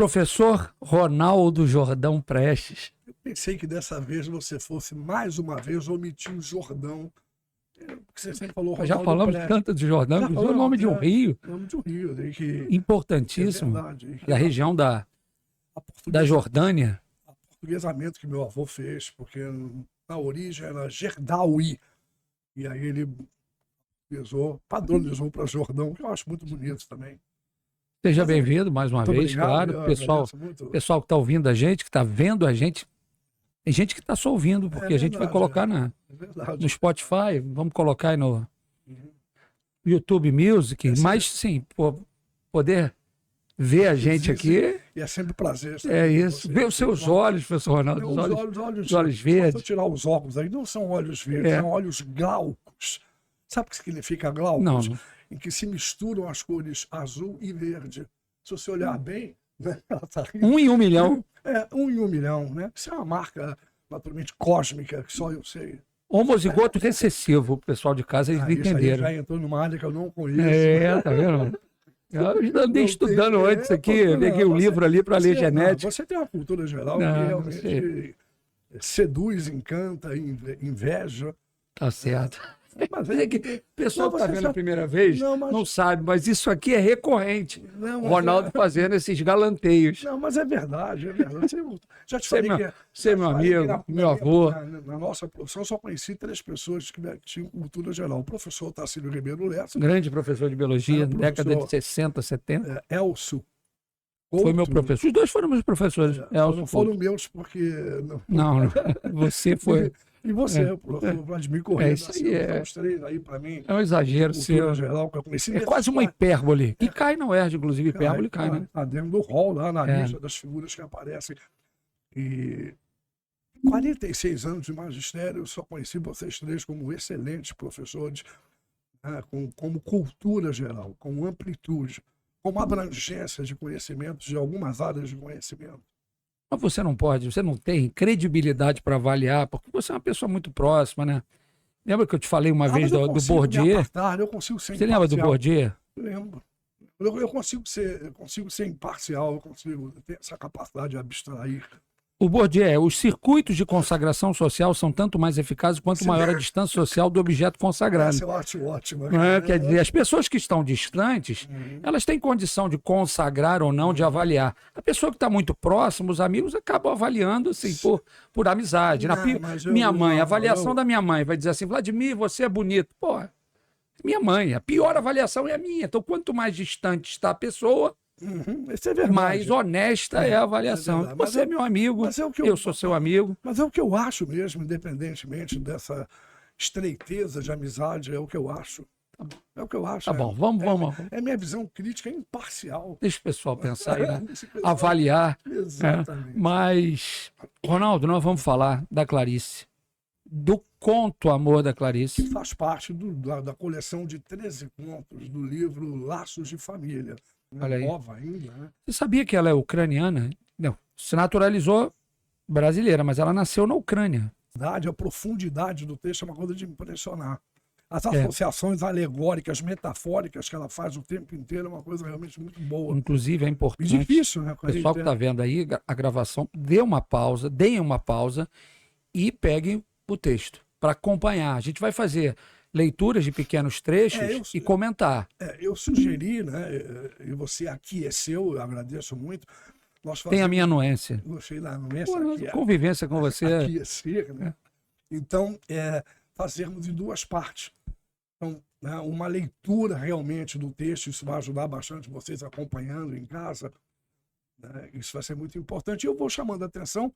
Professor Ronaldo Jordão Prestes. Eu pensei que dessa vez você fosse mais uma vez omitir o Jordão. Porque você sempre falou Já Ronaldo falamos Prestes. tanto de Jordão, que é o nome de um rio Nome de um rio. Que importantíssimo, é verdade, da região da Jordânia. O portuguesamento que meu avô fez, porque na origem era Gerdaui. E aí ele padronizou para Jordão, que eu acho muito bonito também. Seja bem-vindo mais uma vez, obrigado, claro. Pessoal que está ouvindo a gente, que está vendo a gente. Tem gente que está só ouvindo, porque a gente vai colocar no Spotify, vamos colocar aí no YouTube Music, mas sim, poder ver a gente aqui. E é sempre um prazer. É isso. Ver os seus olhos, professor Ronaldo. Os olhos verdes. Se eu tirar os óculos aí, não são olhos verdes, são olhos glaucos. Sabe o que significa glaucos? Não. Em que se misturam as cores azul e verde. Se você olhar bem, né, ela tá rindo. 1 em 1 milhão. 1 em 1 milhão, né? Isso é uma marca naturalmente cósmica, que só eu sei. Homozigoto recessivo, o pessoal de casa, eles entenderam. Já entrou numa área que eu não conheço. Tá vendo? Eu andei estudando antes aqui, peguei um livro ali para ler genética. Você tem uma cultura geral que realmente seduz, encanta, inveja. Tá certo. Mas é que o pessoal que está vendo a primeira vez não sabe, mas isso aqui é recorrente. Ronaldo fazendo esses galanteios. Não, mas é verdade, é verdade. Já te falei que você é meu amigo, meu avô. Na nossa profissão, eu só conheci 3 pessoas que tinham cultura geral. O professor Tarcílio Ribeiro Lessa. Grande professor de biologia, década de 60, 70. Elcio. Foi meu professor. Os 2 foram meus professores. Não foram meus, porque... Não, você foi... E você, o professor Vladimir Correia. Isso aí os 3 aí, para mim. É um exagero seu. Geral que eu conheci. É quase uma hipérbole. E cai na UERJ, inclusive, hipérbole cai, né? Tá dentro do rol lá, na lista das figuras que aparecem. E 46 anos de magistério, eu só conheci vocês 3 como excelentes professores, né, como cultura geral, com amplitude, com abrangência de conhecimentos de algumas áreas de conhecimento. Mas você não tem credibilidade para avaliar, porque você é uma pessoa muito próxima, né? Lembra que eu te falei uma vez do Bourdieu? Eu consigo ser Você lembra do Bourdieu? Lembro. Eu consigo ser imparcial, eu consigo ter essa capacidade de abstrair. O Bourdieu, os circuitos de consagração social são tanto mais eficazes quanto maior a distância social do objeto consagrado. Essa eu acho ótima. Quer dizer, as pessoas que estão distantes, elas têm condição de consagrar ou não, de avaliar. A pessoa que está muito próxima, os amigos acabam avaliando assim, por amizade. Minha mãe, a avaliação da minha mãe vai dizer assim, Vladimir, você é bonito. Pô, minha mãe, a pior avaliação é a minha. Então, quanto mais distante está a pessoa, isso é verdade. mais honesta é a avaliação. Você é meu amigo, eu sou seu amigo. Mas é o que eu acho mesmo, independentemente dessa estreiteza de amizade, é o que eu acho. É o que eu acho. Tá bom, vamos. É minha visão crítica imparcial. Deixa o pessoal pensar aí, né? Avaliar. Exatamente. Mas, Ronaldo, nós vamos falar da Clarice. Do conto Amor da Clarice. Que faz parte da coleção de 13 contos do livro Laços de Família. Olha aí. Nova ainda, né? Você sabia que ela é ucraniana? Não, se naturalizou brasileira, mas ela nasceu na Ucrânia. A profundidade do texto é uma coisa de impressionar. As associações alegóricas, metafóricas que ela faz o tempo inteiro é uma coisa realmente muito boa. Inclusive, é importante. E difícil, né? O pessoal que está vendo aí a gravação, deem uma pausa e peguem o texto para acompanhar. A gente vai fazer leituras de pequenos trechos e comentar. Eu sugeri, né? E você aqueceu, eu agradeço muito. Tem a minha anuência. Gostei da anuência. Convivência com você. Aquecer, né? Então, fazermos em 2 partes. Então, né, uma leitura realmente do texto, isso vai ajudar bastante vocês acompanhando em casa. Né? Isso vai ser muito importante. Eu vou chamando a atenção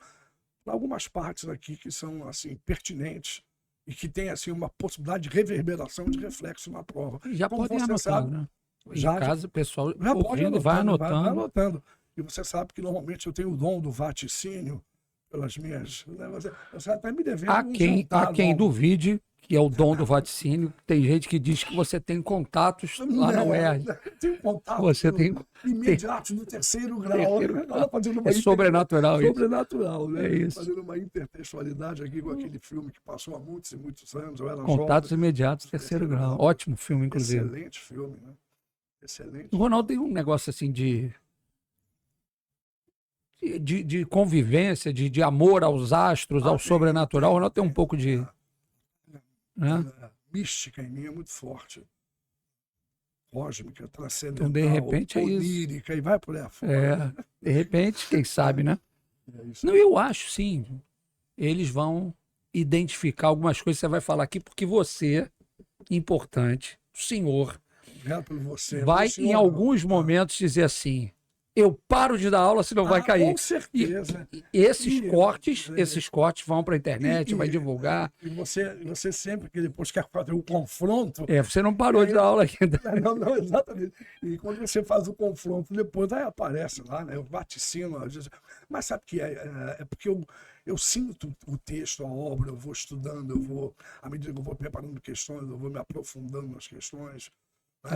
para algumas partes aqui que são assim pertinentes e que tem assim uma possibilidade de reverberação, de reflexo na prova. Já podem anotar, né? Em casa, o pessoal ouvindo, vai anotando. anotando. Vai anotando. E você sabe que normalmente eu tenho o dom do vaticínio pelas minhas... Né? Você até me devendo há quem duvide que é o dom do vaticínio. Tem gente que diz que você tem contatos lá na UERJ. Tem contato. Você tem imediato no 3º grau. É sobrenatural isso. Sobrenatural, né? É isso. Fazendo uma intertextualidade aqui com aquele filme que passou há muitos e muitos anos. Eu era Contatos jovem. imediatos, 3º grau. Ótimo filme, inclusive. Excelente filme, né? Excelente. O Ronaldo tem um negócio assim de de convivência, de amor aos astros, ao sobrenatural. O Ronaldo tem um pouco de... Né? Mística em mim é muito forte. Cósmica, transcendental, Então, de repente, é isso. onírica, e vai por aí afora. De repente, quem sabe, né? É isso. Não, eu acho, sim. Eles vão identificar algumas coisas que você vai falar aqui, porque você, importante, o senhor, Obrigado por você. vai Senhor, em alguns momentos dizer assim, eu paro de dar aula, senão vai cair. Com certeza. E esses cortes vão para a internet, vai divulgar. E você sempre que depois quer fazer o confronto... Você não parou de dar aula ainda. Não, exatamente. E quando você faz o confronto depois, aí aparece lá, né? Eu vaticino. Às vezes, mas sabe o que é porque eu sinto o texto, a obra, eu vou estudando, à medida que eu vou preparando questões, eu vou me aprofundando nas questões.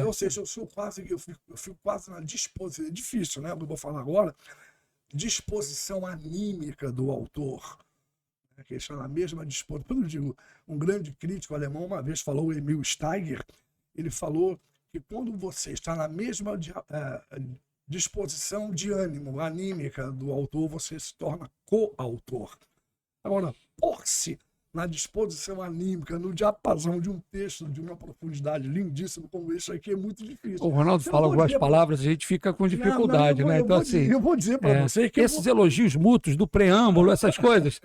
Ou seja, eu fico quase na disposição, é difícil, né? Eu vou falar agora, disposição anímica do autor. Que está na mesma disposição. Quando eu digo, um grande crítico alemão uma vez falou, Emil Steiger, ele falou que quando você está na mesma disposição de ânimo, anímica do autor, você se torna coautor. Agora, pôr-se na disposição anímica, no diapasão de um texto de uma profundidade lindíssima como esse aqui é muito difícil. O Ronaldo fala algumas palavras, a gente fica com dificuldade, né? Então, assim, eu vou dizer para você que esses elogios mútuos do preâmbulo, essas coisas,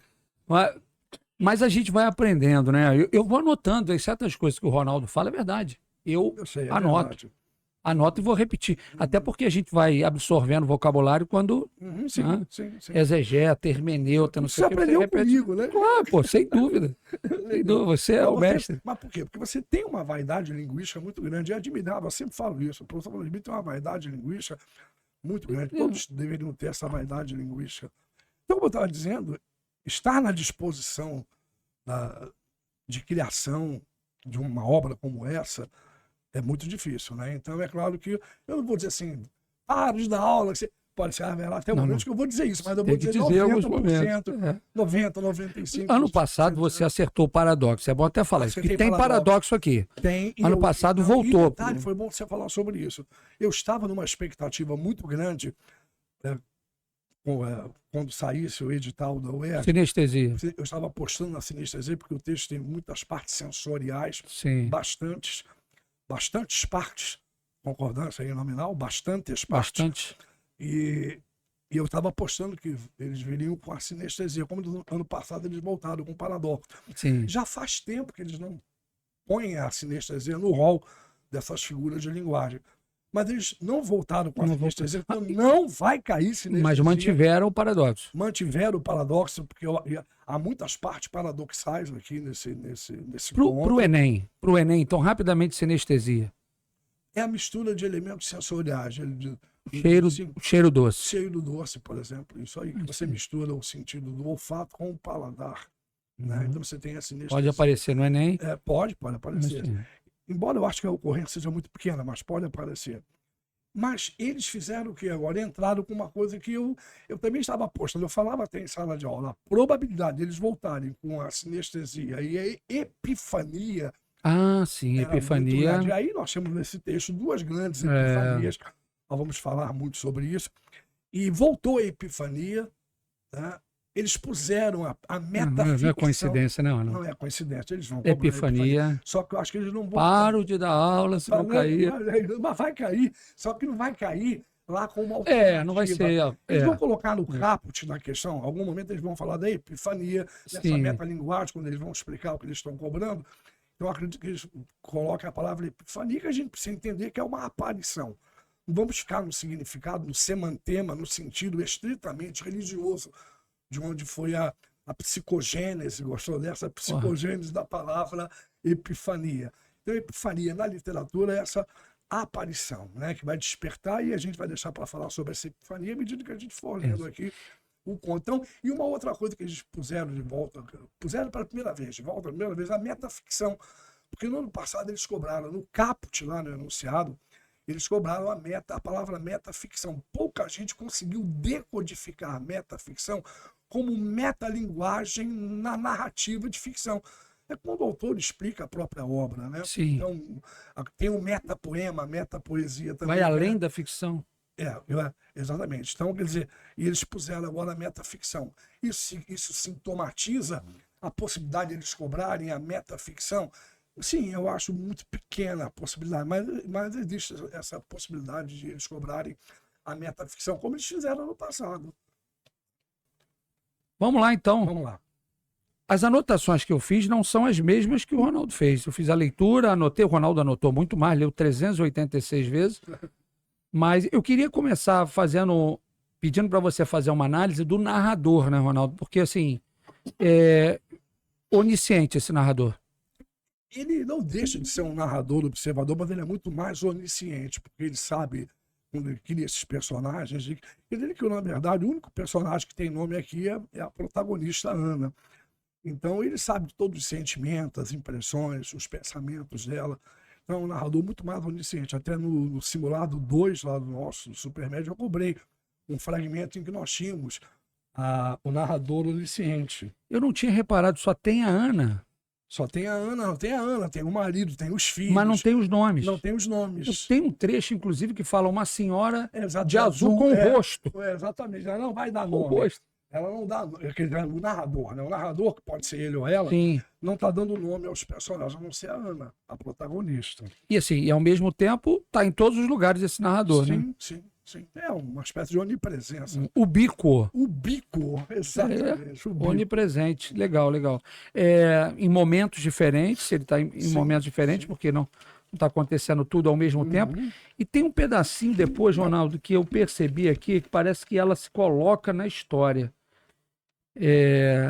mas a gente vai aprendendo, né? Eu vou anotando, certas coisas que o Ronaldo fala, é verdade. Eu sei, anoto. Verdade. Anoto e vou repetir. Até porque a gente vai absorvendo vocabulário quando Sim. exegeta, hermeneuta, não sei o que. Você aprendeu comigo, né? Claro, pô, sem dúvida. Sem dúvida. Você é o mestre. Mas por quê? Porque você tem uma vaidade linguística muito grande. É admirável, eu sempre falo isso. O professor Vladimir tem uma vaidade linguística muito grande. Todos deveriam ter essa vaidade linguística. Então, como eu estava dizendo, estar na disposição de criação de uma obra como essa é muito difícil, né? Então, é claro que eu não vou dizer assim, para de dar aula, você pode ser até o momento que eu vou dizer isso, mas eu vou dizer 90%, 90%, 95%. Ano passado você acertou o paradoxo, é bom até falar isso, porque tem paradoxo aqui. Tem. Ano passado voltou. Detalhe, foi bom você falar sobre isso. Eu estava numa expectativa muito grande, quando saísse o edital da UERJ. Sinestesia. Eu estava apostando na sinestesia, porque o texto tem muitas partes sensoriais, sim, bastantes partes, concordância aí nominal, bastantes partes. Bastante. E eu estava apostando que eles viriam com a sinestesia, como no ano passado eles voltaram com o paradoxo. Sim. Já faz tempo que eles não põem a sinestesia no rol dessas figuras de linguagem. Mas eles não voltaram com a sinestesia, então não vai cair sinestesia. Mas mantiveram o paradoxo. Mantiveram o paradoxo, porque há muitas partes paradoxais aqui nesse ponto. Para o Enem, então, rapidamente, sinestesia. É a mistura de elementos sensoriais. Cheiro doce. Cheiro doce, por exemplo. Isso aí, que você mistura o sentido do olfato com o paladar. Né? Então você tem a sinestesia. Pode aparecer no Enem? Pode aparecer. Embora eu acho que a ocorrência seja muito pequena, mas pode aparecer. Mas eles fizeram o que agora? Entraram com uma coisa que eu também estava apostando. Eu falava até em sala de aula. A probabilidade deles voltarem com a sinestesia e a epifania. Ah, sim, epifania. E aí nós temos nesse texto duas grandes epifanias. Nós vamos falar muito sobre isso. E voltou a epifania, tá? Eles puseram a metaficção. Não é coincidência, não. Não é coincidência, eles vão epifania. Só que eu acho que eles não vão... Paro de dar aula, se não cair. Mas vai cair, só que não vai cair lá com uma alternativa. Não vai ser... Eles vão colocar no caput na questão, em algum momento eles vão falar da epifania, dessa metalinguagem, quando eles vão explicar o que eles estão cobrando. Então eu acredito que eles colocam a palavra epifania, que a gente precisa entender que é uma aparição. Não vamos ficar no significado, no semantema, no sentido estritamente religioso, de onde foi a psicogênese, gostou dessa? A psicogênese da palavra epifania. Então, epifania na literatura é essa aparição, né, que vai despertar, e a gente vai deixar para falar sobre essa epifania à medida que a gente for lendo aqui o conto. Então, e uma outra coisa que eles puseram de volta, puseram para a primeira vez, a metaficção. Porque no ano passado eles cobraram, no caput, lá no enunciado, eles cobraram a palavra metaficção. Pouca gente conseguiu decodificar a metaficção como metalinguagem na narrativa de ficção. É quando o autor explica a própria obra, né? Sim. Então, tem o metapoema, a metapoesia também. Vai além da ficção. Exatamente. Então, quer dizer, e eles puseram agora a metaficção. Isso sintomatiza a possibilidade de eles cobrarem a metaficção. Sim, eu acho muito pequena a possibilidade, mas existe essa possibilidade de eles cobrarem a metaficção, como eles fizeram no passado. Vamos lá, então. Vamos lá. As anotações que eu fiz não são as mesmas que o Ronaldo fez. Eu fiz a leitura, anotei, o Ronaldo anotou muito mais, leu 386 vezes. Mas eu queria começar pedindo para você fazer uma análise do narrador, né, Ronaldo? Porque, assim, é onisciente esse narrador. Ele não deixa de ser um narrador observador, mas ele é muito mais onisciente, porque ele sabe, quando ele cria esses personagens, ele que, na verdade, o único personagem que tem nome aqui é a protagonista Ana. Então, ele sabe de todos os sentimentos, as impressões, os pensamentos dela. Então, é um narrador muito mais onisciente. Até no simulado 2 lá do nosso Supermédio, eu cobrei um fragmento em que nós tínhamos o narrador onisciente. Eu não tinha reparado, só tem a Ana. Só tem a Ana, não tem a Ana, tem o marido, tem os filhos. Mas não tem os nomes. Não tem os nomes. Tem um trecho, inclusive, que fala uma senhora de azul com o rosto. Exatamente, ela não vai dar nome. O rosto. Ela não dá. O narrador, né? O narrador, que pode ser ele ou ela, Sim. não está dando nome aos personagens, a não ser a Ana, a protagonista. E assim, e ao mesmo tempo, está em todos os lugares esse narrador, sim, né? Sim. É uma espécie de onipresença. O bico. O bico, exatamente. O bico. Onipresente. Legal. Em momentos diferentes, ele está em momentos diferentes, porque não está acontecendo tudo ao mesmo tempo. E tem um pedacinho depois, Ronaldo, que eu percebi aqui, que parece que ela se coloca na história.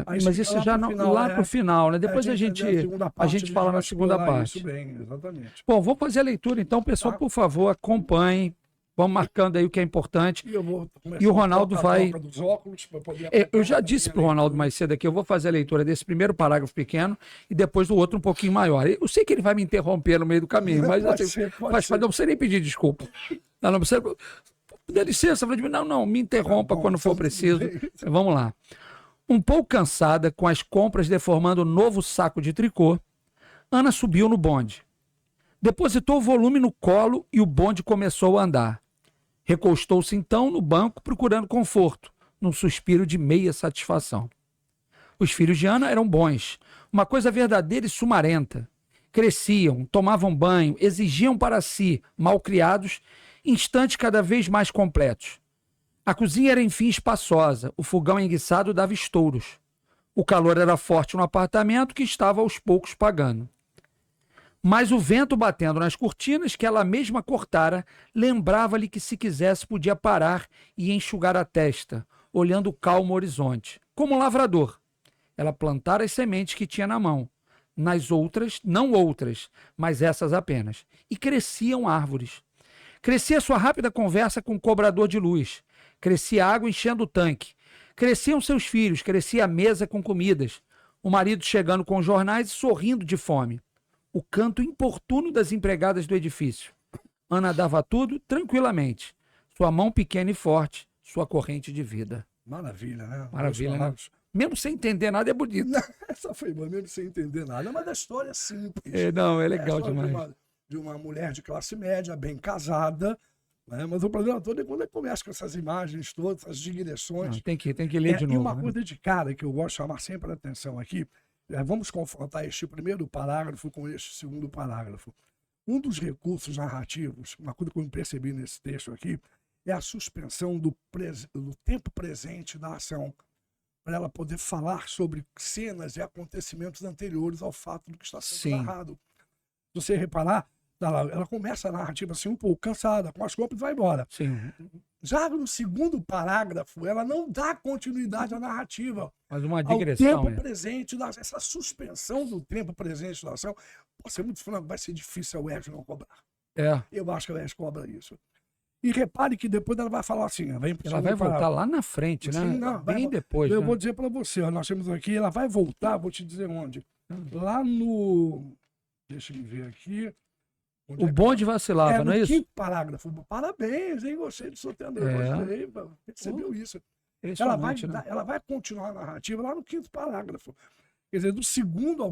Mas isso já lá pro final, né? Depois a gente fala na segunda parte. Isso bem, exatamente. Bom, vou fazer a leitura, então, pessoal, por favor, acompanhem. Vamos marcando aí o que é importante. E o Ronaldo vai. Eu já disse para o Ronaldo mais cedo aqui, eu vou fazer a leitura desse primeiro parágrafo pequeno e depois do outro um pouquinho maior. Eu sei que ele vai me interromper no meio do caminho, mas não precisa nem pedir desculpa. Não precisa. Dê licença, Vladimir. Não, me interrompa quando for preciso. Vamos lá. Um pouco cansada, com as compras deformando o novo saco de tricô, Ana subiu no bonde. Depositou o volume no colo e o bonde começou a andar. Recostou-se então no banco, procurando conforto, num suspiro de meia satisfação. Os filhos de Ana eram bons, uma coisa verdadeira e sumarenta. Cresciam, tomavam banho, exigiam para si, malcriados, instantes cada vez mais completos. A cozinha era enfim espaçosa, o fogão enguiçado dava estouros. O calor era forte no apartamento que estava aos poucos pagando. Mas o vento batendo nas cortinas que ela mesma cortara, lembrava-lhe que se quisesse podia parar e enxugar a testa, olhando o calmo horizonte. Como um lavrador. Ela plantara as sementes que tinha na mão. Nas outras, não outras, mas essas apenas. E cresciam árvores. Crescia sua rápida conversa com o cobrador de luz. Crescia água enchendo o tanque. Cresciam seus filhos, crescia a mesa com comidas. O marido chegando com jornais e sorrindo de fome. O canto importuno das empregadas do edifício. Ana dava tudo tranquilamente. Sua mão pequena e forte, sua corrente de vida. Maravilha, né? Maravilha, né? Mesmo sem entender nada, é bonito. Não, essa foi boa, mesmo sem entender nada. Mas a história é simples. É legal demais. De uma mulher de classe média, bem casada, né? Mas o problema todo é quando ele começa com essas imagens todas, essas digressões. Não, tem que ler de novo. E uma coisa de cara que eu gosto de chamar sempre a atenção aqui, vamos confrontar este primeiro parágrafo com este segundo parágrafo. Um dos recursos narrativos, uma coisa que eu percebi nesse texto aqui, é a suspensão do tempo presente da ação, para ela poder falar sobre cenas e acontecimentos anteriores ao fato do que está sendo narrado. Se você reparar, ela começa a narrativa assim um pouco cansada, com as compras e vai embora. Sim. Já no segundo parágrafo, ela não dá continuidade à narrativa. Mas uma digressão. O tempo presente, essa suspensão do tempo presente da ação, pode ser muito franco, vai ser difícil a UERJ não cobrar. Eu acho que a UERJ cobra isso. E repare que depois ela vai falar assim, ela vai voltar lá na frente, né? Sim, não, bem depois. Eu vou dizer para você, nós temos aqui, ela vai voltar, vou te dizer onde. Lá no... Deixa eu ver aqui. O bonde vacilava, não é isso? No quinto parágrafo. Parabéns, hein? Gostei do seu tendo. Gostei, percebeu isso. Ela vai continuar a narrativa lá no quinto parágrafo. Quer dizer, do segundo ao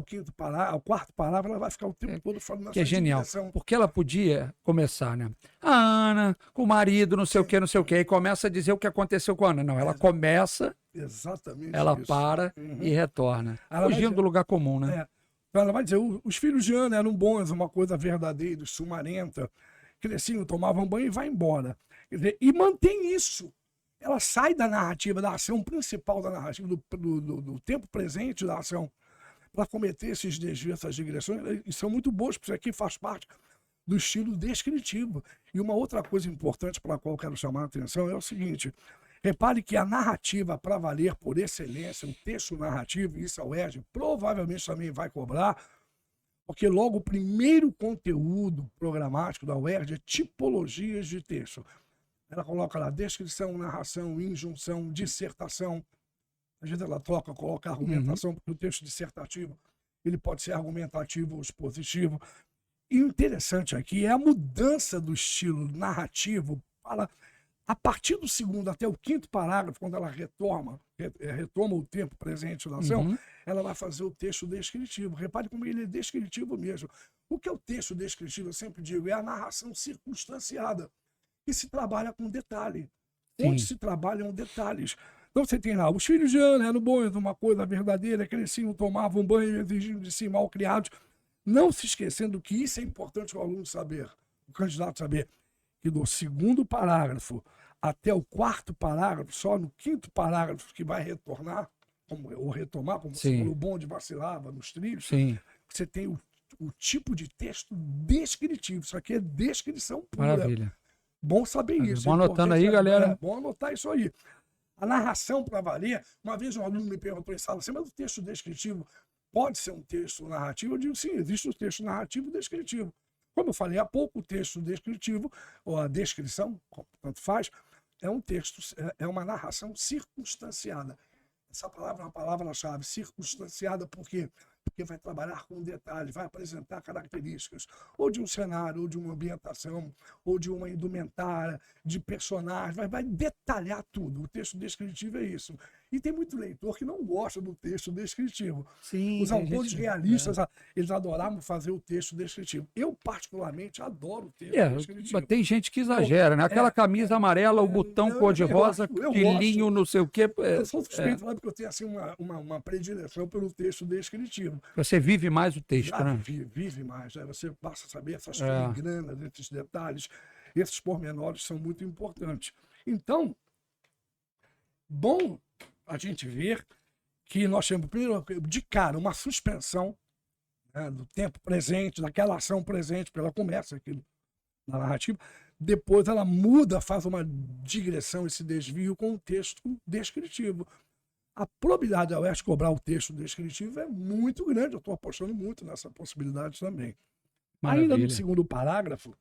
quarto parágrafo, ela vai ficar o tempo todo falando Que é genial. Porque ela podia começar, né? A Ana, com o marido, não sei o quê, não sei o quê. E começa a dizer o que aconteceu com a Ana. Não, ela começa, exatamente ela isso. para e retorna. Ela vai Fugindo dizer- do lugar comum, né? É. Então ela vai dizer, os filhos de Ana eram bons, uma coisa verdadeira, sumarenta, cresciam, tomavam banho e vai embora. Quer dizer, e mantém isso. Ela sai da narrativa, da ação principal da narrativa, do tempo presente da ação, para cometer esses desvios, essas digressões, e são muito boas, porque isso aqui faz parte do estilo descritivo. E uma outra coisa importante para a qual eu quero chamar a atenção é o seguinte: repare que a narrativa para valer por excelência, o texto narrativo, e isso a UERJ provavelmente também vai cobrar, porque logo o primeiro conteúdo programático da UERJ é tipologias de texto. Ela coloca lá descrição, narração, injunção, dissertação. Às vezes ela coloca argumentação, porque o texto dissertativo ele pode ser argumentativo ou expositivo. E o interessante aqui é a mudança do estilo narrativo para, a partir do segundo até o quinto parágrafo, quando ela retoma o tempo presente da ação, ela vai fazer o texto descritivo. Repare como ele é descritivo mesmo. O que é o texto descritivo, eu sempre digo, é a narração circunstanciada, que se trabalha com detalhe. Onde se trabalham detalhes. Então você tem lá, os filhos de Ana eram bons, uma coisa verdadeira, cresciam, tomavam banho, exigiam de si mal criados. Não se esquecendo que isso é importante o aluno saber, o candidato saber, que do segundo parágrafo até o quarto parágrafo, só no quinto parágrafo que vai retornar, ou retomar, como você falou, o bonde vacilava nos trilhos, você tem o tipo de texto descritivo. Isso aqui é descrição pura. Maravilha. Bom saber isso. Vão anotando aí, galera. É bom anotar isso aí. A narração para valer, uma vez um aluno me perguntou em sala assim, mas o texto descritivo pode ser um texto narrativo? Eu digo sim, existe o texto narrativo e descritivo. Como eu falei há pouco, o texto descritivo, ou a descrição, tanto faz, é um texto, é uma narração circunstanciada. Essa palavra é uma palavra-chave, circunstanciada, por quê? Porque vai trabalhar com detalhes, vai apresentar características, ou de um cenário, ou de uma ambientação, ou de uma indumentária, de personagens, vai detalhar tudo. O texto descritivo é isso. E tem muito leitor que não gosta do texto descritivo. Sim, os autores realistas, eles adoravam fazer o texto descritivo. Eu, particularmente, adoro o texto descritivo. Tem gente que exagera, né? Aquela camisa amarela, o botão cor-de-rosa, de linho, não sei o quê. Eu sou suspeito porque eu tenho assim, uma predileção pelo texto descritivo. Você vive mais o texto, né? Vive mais. Né? Você passa a saber essas filigranas, esses detalhes, esses pormenores são muito importantes. Então, bom a gente ver que nós temos, primeiro, de cara, uma suspensão, né, do tempo presente, daquela ação presente, porque ela começa aqui na narrativa, depois ela muda, faz uma digressão, esse desvio com o texto descritivo. A probabilidade da UERJ cobrar o texto descritivo é muito grande, eu estou apostando muito nessa possibilidade também. Maravilha. Ainda no segundo parágrafo,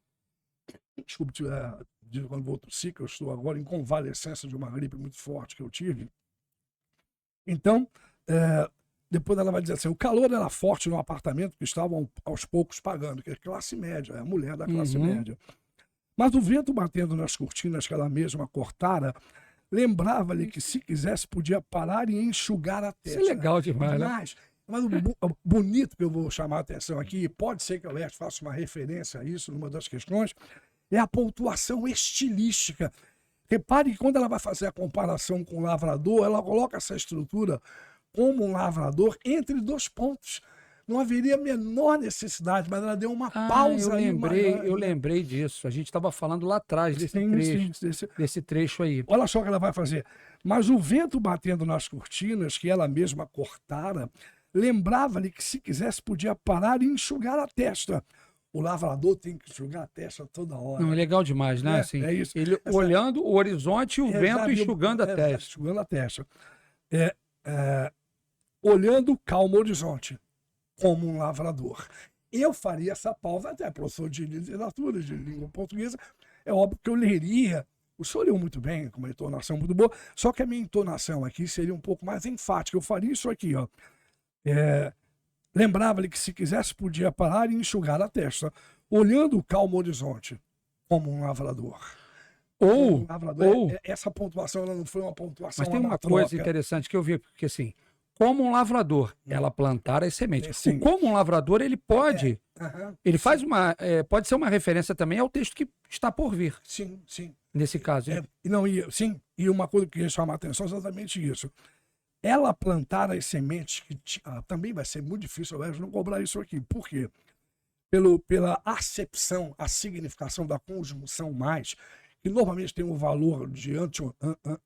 desculpe, quando vou tossir, que eu estou agora em convalescência de uma gripe muito forte que eu tive. Então, depois ela vai dizer assim, o calor era forte no apartamento que estavam aos poucos pagando, que é classe média, é a mulher da classe média. Mas o vento batendo nas cortinas que ela mesma cortara, lembrava-lhe que se quisesse podia parar e enxugar a testa. Isso é legal demais, né? Mas o bonito que eu vou chamar a atenção aqui, pode ser que a UERJ faça uma referência a isso numa das questões, é a pontuação estilística. Repare que quando ela vai fazer a comparação com o lavrador, ela coloca essa estrutura como um lavrador entre dois pontos. Não haveria a menor necessidade, mas ela deu uma pausa. Eu lembrei disso. A gente estava falando lá atrás desse trecho aí. Olha só o que ela vai fazer. Mas o vento batendo nas cortinas, que ela mesma cortara, lembrava-lhe que se quisesse podia parar e enxugar a testa. O lavrador tem que enxugar a testa toda hora. Não, é legal demais, né? Assim, é isso. Ele olhando o horizonte e o vento enxugando a testa. Enxugando a testa. Olhando calmo o horizonte, como um lavrador. Eu faria essa pausa, até professor de literatura, de língua portuguesa. É óbvio que eu leria. O senhor leu muito bem, com uma entonação muito boa, só que a minha entonação aqui seria um pouco mais enfática. Eu faria isso aqui, ó. Lembrava-lhe que se quisesse podia parar e enxugar a testa, olhando o calmo horizonte, como um lavrador. Essa pontuação ela não foi uma pontuação. Mas tem uma coisa interessante que eu vi, porque assim, como um lavrador, ela plantar as sementes. Sim. Como um lavrador, ele pode, ele faz pode ser uma referência também ao texto que está por vir. Sim, sim. Nesse caso. E uma coisa que eu queria chamar a atenção é exatamente isso. Ela plantar as sementes, também vai ser muito difícil, eu não cobrar isso aqui. Por quê? Pela acepção, a significação da conjunção mais, que normalmente tem um valor de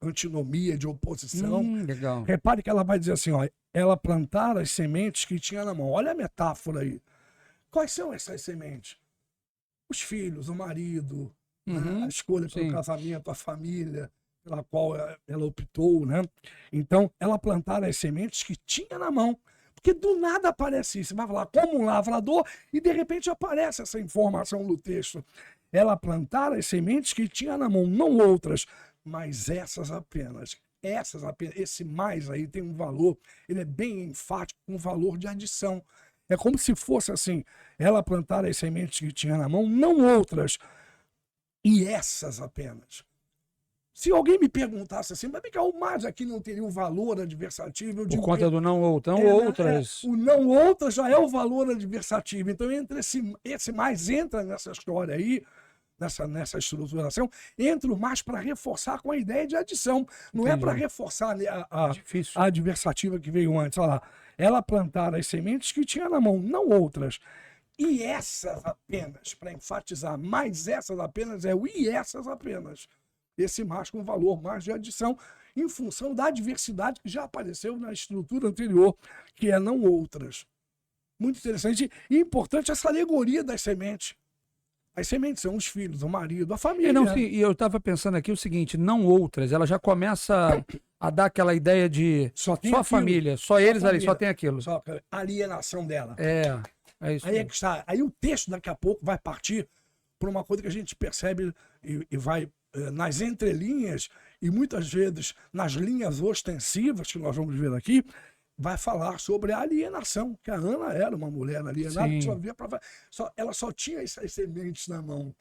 antinomia, de oposição. Legal. Repare que ela vai dizer assim, ó, ela plantar as sementes que tinha na mão. Olha a metáfora aí. Quais são essas sementes? Os filhos, o marido, né? A escolha pelo casamento, a família pela qual ela optou, né? Então, ela plantar as sementes que tinha na mão. Porque do nada aparece isso. Você vai falar como um lavrador e de repente aparece essa informação no texto. Ela plantar as sementes que tinha na mão, não outras, mas essas apenas. Essas apenas. Esse mais aí tem um valor, ele é bem enfático, um valor de adição. É como se fosse assim, ela plantar as sementes que tinha na mão, não outras, e essas apenas. Se alguém me perguntasse assim, mas o mais aqui não teria um valor adversativo, eu digo por conta do não outras. O não outras já é o valor adversativo. Então, entre esse mais entra nessa história aí, nessa estruturação, entra o mais para reforçar com a ideia de adição. Não é para reforçar a adversativa que veio antes. Olha lá, ela plantar as sementes que tinha na mão, não outras. E essas apenas, para enfatizar, mais essas apenas é o e essas apenas. Esse mais com valor mais de adição, em função da diversidade que já apareceu na estrutura anterior, que é não outras. Muito interessante e importante essa alegoria das sementes. As sementes são os filhos, o marido, a família. E eu estava pensando aqui o seguinte, não outras, ela já começa a dar aquela ideia de só a família, só eles ali, só tem aquilo. Só a alienação dela. É isso. Aí é que está. Aí o texto daqui a pouco vai partir por uma coisa que a gente percebe e vai nas entrelinhas e muitas vezes nas linhas ostensivas que nós vamos ver aqui, vai falar sobre a alienação, que a Ana era uma mulher alienada, que ela só tinha essas sementes na mão.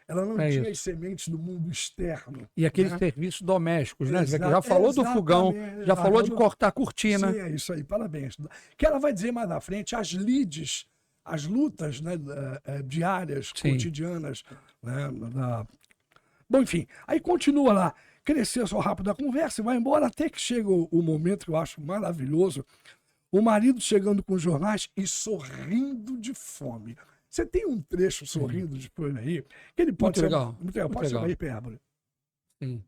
Ela não tinha as sementes do mundo externo. E aqueles serviços domésticos, né? Já falou do fogão, já falou de cortar a cortina. Sim, é isso aí, parabéns. Que ela vai dizer mais na frente, as lides, as lutas, né, diárias, cotidianas, né, Bom, enfim, aí continua lá, cresceu só rápido a conversa e vai embora, até que chega o momento que eu acho maravilhoso, o marido chegando com os jornais e sorrindo de fome. Você tem um trecho sorrindo de fome aí, que ele pode ser uma hipérbole.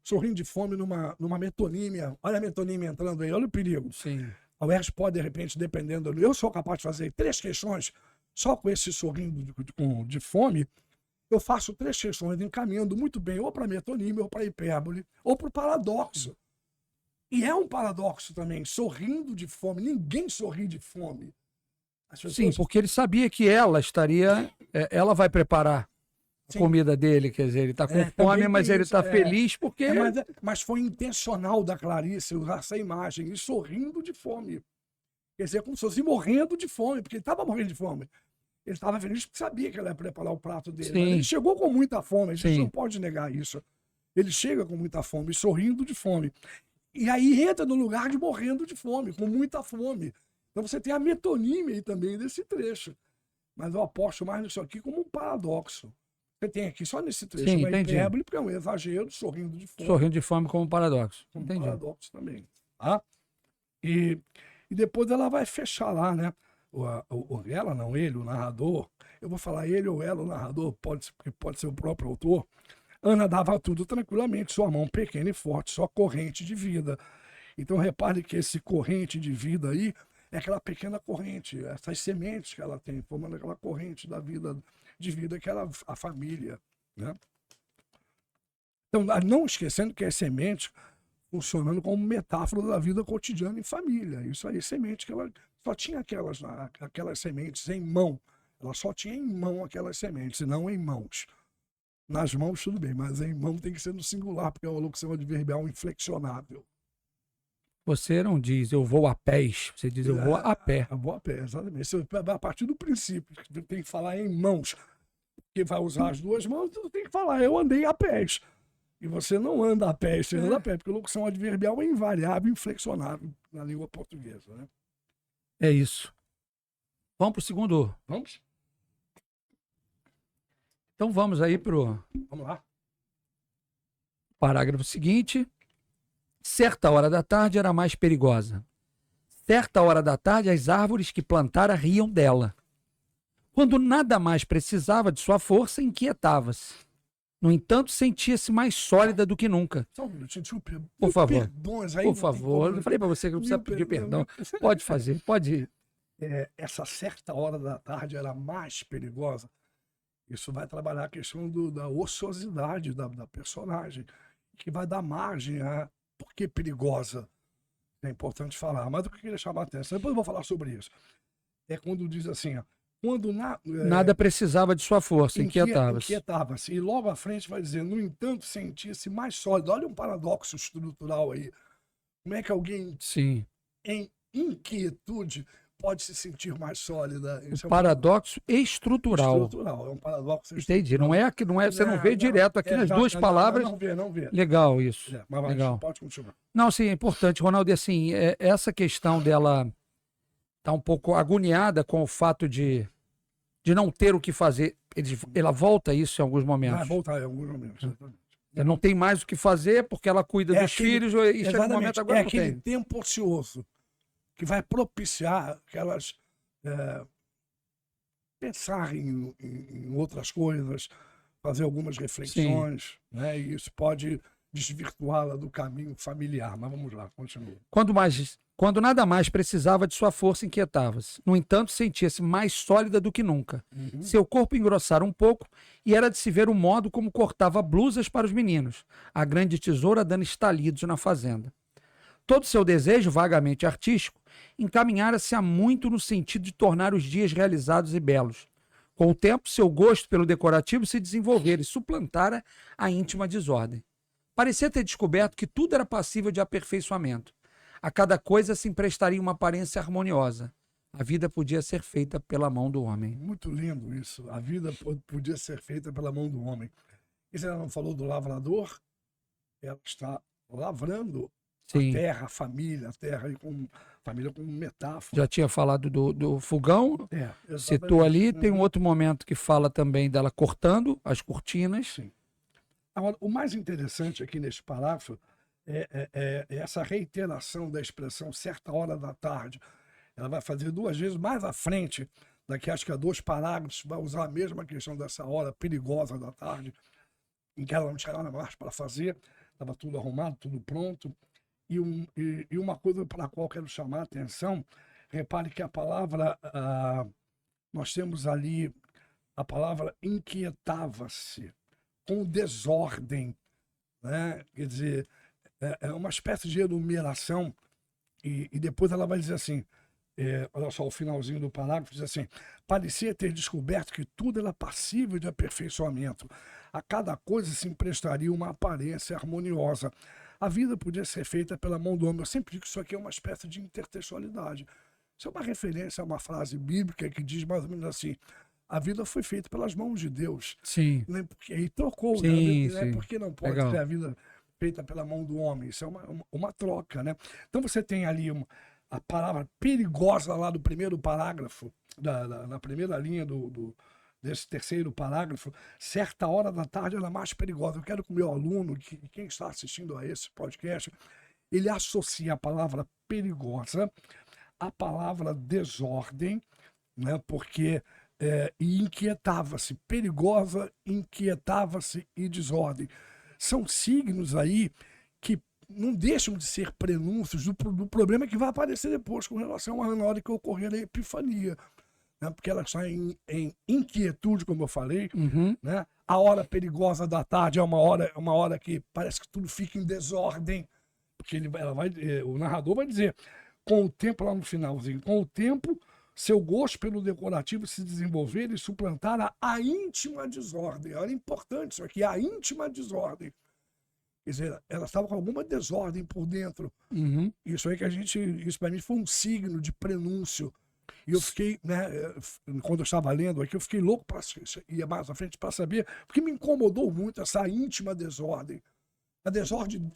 Sorrindo de fome numa metonímia, olha a metonímia entrando aí, olha o perigo. A UERJ pode, de repente, dependendo, eu sou capaz de fazer 3 questões só com esse sorrindo de fome. Eu faço 3 questões encaminhando muito bem ou para metonímia, ou para hipérbole, ou para o paradoxo. E é um paradoxo também, sorrindo de fome. Ninguém sorri de fome. Sim, porque ele sabia que ela vai preparar a comida dele, quer dizer, ele está com fome, mas ele está feliz porque... Mas foi intencional da Clarice usar essa imagem, e sorrindo de fome. Quer dizer, como se fosse morrendo de fome, porque ele estava morrendo de fome. Ele estava feliz porque sabia que ela ia preparar o prato dele. Mas ele chegou com muita fome, a gente não pode negar isso. Ele chega com muita fome, sorrindo de fome. E aí entra no lugar de morrendo de fome, com muita fome. Então você tem a metonímia aí também desse trecho. Mas eu aposto mais nisso aqui como um paradoxo. Você tem aqui só nesse trecho uma hipérbole, porque é um exagero, sorrindo de fome. Sorrindo de fome como um paradoxo. Como um paradoxo também. Tá? E depois ela vai fechar lá, né? Ela não, ele, o narrador. Eu vou falar ele ou ela, o narrador, pode ser o próprio autor. Ana dava tudo tranquilamente, sua mão pequena e forte, só corrente de vida. Então repare que esse corrente de vida aí é aquela pequena corrente, essas sementes que ela tem, formando aquela corrente da vida, de vida que era a família, né? Então, não esquecendo que as sementes funcionando como metáfora da vida cotidiana em família. Isso aí, semente que ela só tinha aquelas sementes em mão. Ela só tinha em mão aquelas sementes, e não em mãos. Nas mãos tudo bem, mas em mão tem que ser no singular, porque é uma locução adverbial inflexionável. Você não diz eu vou a pés, você diz eu vou a pé. Eu vou a pé, exatamente. Você vai a partir do princípio, que tem que falar em mãos, porque vai usar as 2 mãos, então tem que falar eu andei a pés. E você não anda a pé, você anda a pé, porque locução adverbial é invariável, inflexionável na língua portuguesa, né? É isso. Vamos para o segundo. Vamos? Então vamos aí para o Vamos lá. parágrafo seguinte. Certa hora da tarde era mais perigosa. Certa hora da tarde as árvores que plantara riam dela. Quando nada mais precisava de sua força, inquietava-se. No entanto, sentia-se mais sólida do que nunca. Só um minutinho, desculpa. Por favor. Perdões, aí Por não tem favor, como- eu falei para você que não precisa pedir perdão. Pode fazer, pode ir. Essa certa hora da tarde era mais perigosa. Isso vai trabalhar a questão da ociosidade da personagem, que vai dar margem a por que perigosa. É importante falar. Mas o que eu queria chamar a atenção, depois eu vou falar sobre isso. É quando diz assim, ó, quando Nada precisava de sua força, inquietava-se. inquietava-se. E logo à frente vai dizer, no entanto, sentia-se mais sólido. Olha um paradoxo estrutural aí. Como é que alguém Sim. em inquietude pode se sentir mais sólida? Isso é um Paradoxo estrutural. estrutural. É um paradoxo Entendi. Não é que não é, você não vê direto aqui nas duas palavras. Não vê. Legal isso. Mas vai, Legal. pode continuar. Não, sim, é importante, Ronaldo. E assim, essa questão dela tá um pouco agoniada com o fato de não ter o que fazer. Ela volta a isso em alguns Vai momentos. voltar em alguns momentos. Exatamente. Ela não tem mais o que fazer porque ela cuida dos filhos e chega um momento agora é não aquele tem. tempo ocioso que vai propiciar que elas pensar em outras coisas, fazer algumas reflexões, né? E isso pode desvirtuá-la do caminho familiar. Mas vamos lá, continua. Quando nada mais precisava de sua força, inquietava-se. No entanto, sentia-se mais sólida do que nunca. Seu corpo engrossara um pouco e era de se ver o modo como cortava blusas para os meninos, a grande tesoura dando estalidos na fazenda. Todo seu desejo, vagamente artístico, encaminhara-se a muito no sentido de tornar os dias realizados e belos. Com o tempo, seu gosto pelo decorativo se desenvolvera e suplantara a íntima desordem. Parecia ter descoberto que tudo era passível de aperfeiçoamento. A cada coisa se emprestaria uma aparência harmoniosa. A vida podia ser feita pela mão do homem. Muito lindo isso. A vida podia ser feita pela mão do homem. E você não falou do lavrador? Ela está lavrando Sim. a terra, a família família como metáfora. Já tinha falado do fogão, citou ali. Tem um outro momento que fala também dela cortando as cortinas. Sim. Agora, o mais interessante aqui nesse parágrafo é essa reiteração da expressão certa hora da tarde. Ela vai fazer duas vezes mais à frente, daqui acho que a 2 parágrafos, vai usar a mesma questão dessa hora perigosa da tarde, em que ela não tinha nada mais para fazer, estava tudo arrumado, tudo pronto. E uma coisa para a qual quero chamar a atenção, repare que a palavra, nós temos ali a palavra inquietava-se, com desordem, né? Quer dizer, é uma espécie de enumeração, e depois ela vai dizer assim, olha só o finalzinho do parágrafo, diz assim, parecia ter descoberto que tudo era passível de aperfeiçoamento, a cada coisa se emprestaria uma aparência harmoniosa. A vida podia ser feita pela mão do homem. Eu sempre digo que isso aqui é uma espécie de intertextualidade. Isso é uma referência a uma frase bíblica que diz mais ou menos assim, a vida foi feita pelas mãos de Deus. Sim. E trocou, sim, né? Sim. Porque não pode Legal. ter a vida feita pela mão do homem. Isso é uma troca, né? Então você tem ali a palavra perigosa lá do primeiro parágrafo, na primeira linha desse terceiro parágrafo, certa hora da tarde ela é mais perigosa. Eu quero que o meu aluno, quem está assistindo a esse podcast, ele associa a palavra perigosa à palavra desordem, né? Porque e inquietava-se, perigosa, inquietava-se e desordem. São signos aí que não deixam de ser prenúncios do problema que vai aparecer depois com relação à hora que ocorrer a epifania. Né? Porque ela está em inquietude, como eu falei. Né? A hora perigosa da tarde é uma hora que parece que tudo fica em desordem. Porque o narrador vai dizer, com o tempo, lá no finalzinho, com o tempo, seu gosto pelo decorativo se desenvolver e suplantar a íntima desordem. Olha, importante isso aqui, a íntima desordem. Quer dizer, ela estava com alguma desordem por dentro. Isso aí isso para mim foi um signo de prenúncio. E eu fiquei, né, quando eu estava lendo aqui, eu fiquei louco para ir mais à frente para saber, porque me incomodou muito essa íntima desordem.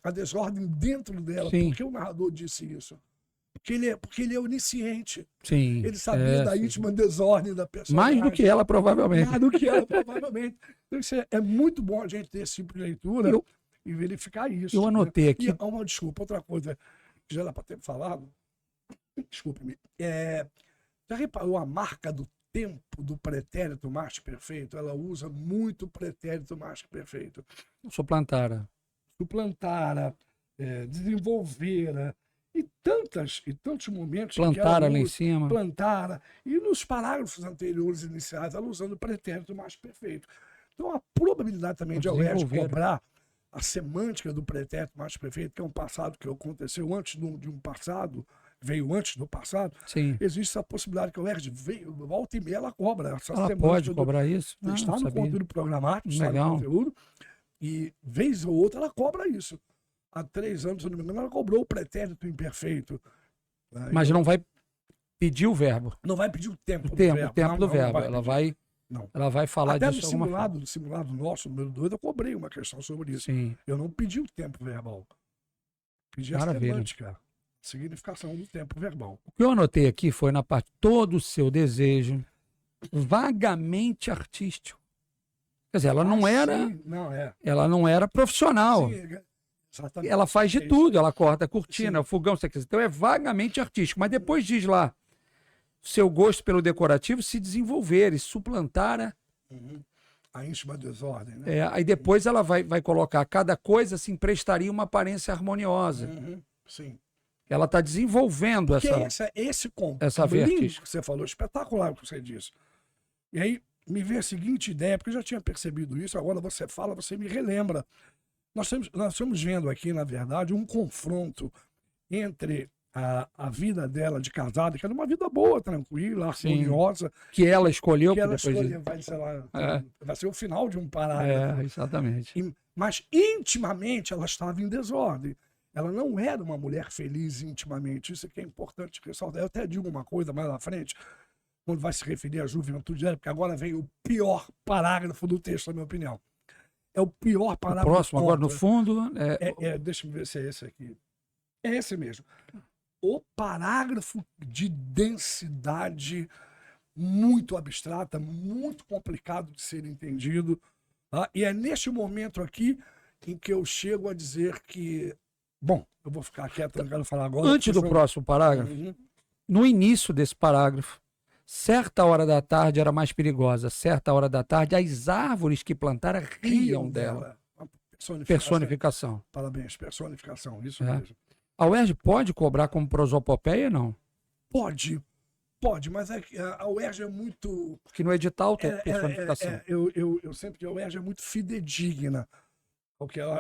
a desordem dentro dela. Sim. Por que o narrador disse isso? Porque ele é onisciente. Sim. Ele sabia da sim. íntima desordem da pessoa. Mais do que ela, provavelmente. Mais do que ela, provavelmente. Então, isso é muito bom a gente ter esse tipo de leitura e verificar isso. Eu anotei aqui. E, uma desculpa, outra coisa que já era para ter falado. Desculpe-me. Já reparou a marca do tempo do pretérito mais perfeito? Ela usa muito o pretérito mais perfeito. Suplantara. Suplantara, desenvolvera, e tantos momentos Plantara lá em cima. Plantara, e nos parágrafos anteriores iniciais, ela usando o pretérito mais perfeito. Então, a probabilidade também de Aoeste cobrar a semântica do pretérito mais perfeito, que é um passado que aconteceu antes de um passado, veio antes do passado, Sim. Existe essa possibilidade que a UERJ veio, volta e meia, ela cobra. Ela pode cobrar isso? Está no conteúdo programático, está no conteúdo, e vez ou outra ela cobra isso. Há 3 anos, se não me engano, ela cobrou o pretérito imperfeito. Mas não vai pedir o verbo. Não vai pedir o tempo do verbo. verbo. O tempo do verbo. Ela vai falar até disso. No simulado nosso, número 2, eu cobrei uma questão sobre isso. Sim. Eu não pedi o tempo verbal. Pedi a semântica, significação do tempo verbal. O que eu anotei aqui foi na parte todo o seu desejo vagamente artístico. Quer dizer, ela não era. Sim, ela não era profissional. Sim, exatamente. Ela faz de tudo, ela corta a cortina, o fogão, você quer dizer. Então é vagamente artístico. Mas depois diz lá, seu gosto pelo decorativo se desenvolver e suplantar a íntima desordem, né? Aí depois ela vai colocar cada coisa assim, prestaria uma aparência harmoniosa. Sim. Ela está desenvolvendo essa vertigem que você falou, espetacular o que você disse. E aí me veio a seguinte ideia, porque eu já tinha percebido isso, agora você fala, você me relembra. Nós estamos vendo aqui, na verdade, um confronto entre a vida dela de casada, que era uma vida boa, tranquila, harmoniosa. Que ela escolheu. Que ela escolheu, vai ser o final de um parágrafo. Exatamente. Mas intimamente ela estava em desordem. Ela não era uma mulher feliz intimamente. Isso é que é importante ressaltar. Eu até digo uma coisa mais à frente, quando vai se referir à juventude dela, porque agora vem o pior parágrafo do texto, na minha opinião. É o pior parágrafo. O próximo, agora no fundo. Deixa eu ver se é esse aqui. É esse mesmo. O parágrafo de densidade muito abstrata, muito complicado de ser entendido. Tá? E é neste momento aqui em que eu chego a dizer que... Bom, eu vou ficar quieto, não quero falar agora. Antes do próximo parágrafo, no início desse parágrafo, certa hora da tarde era mais perigosa. Certa hora da tarde, as árvores que plantara riam dela. Personificação. Parabéns, personificação, isso mesmo. A UERJ pode cobrar como prosopopeia, não? Pode, mas a UERJ é muito... Porque no edital tem personificação. Eu sempre digo, a UERJ é muito fidedigna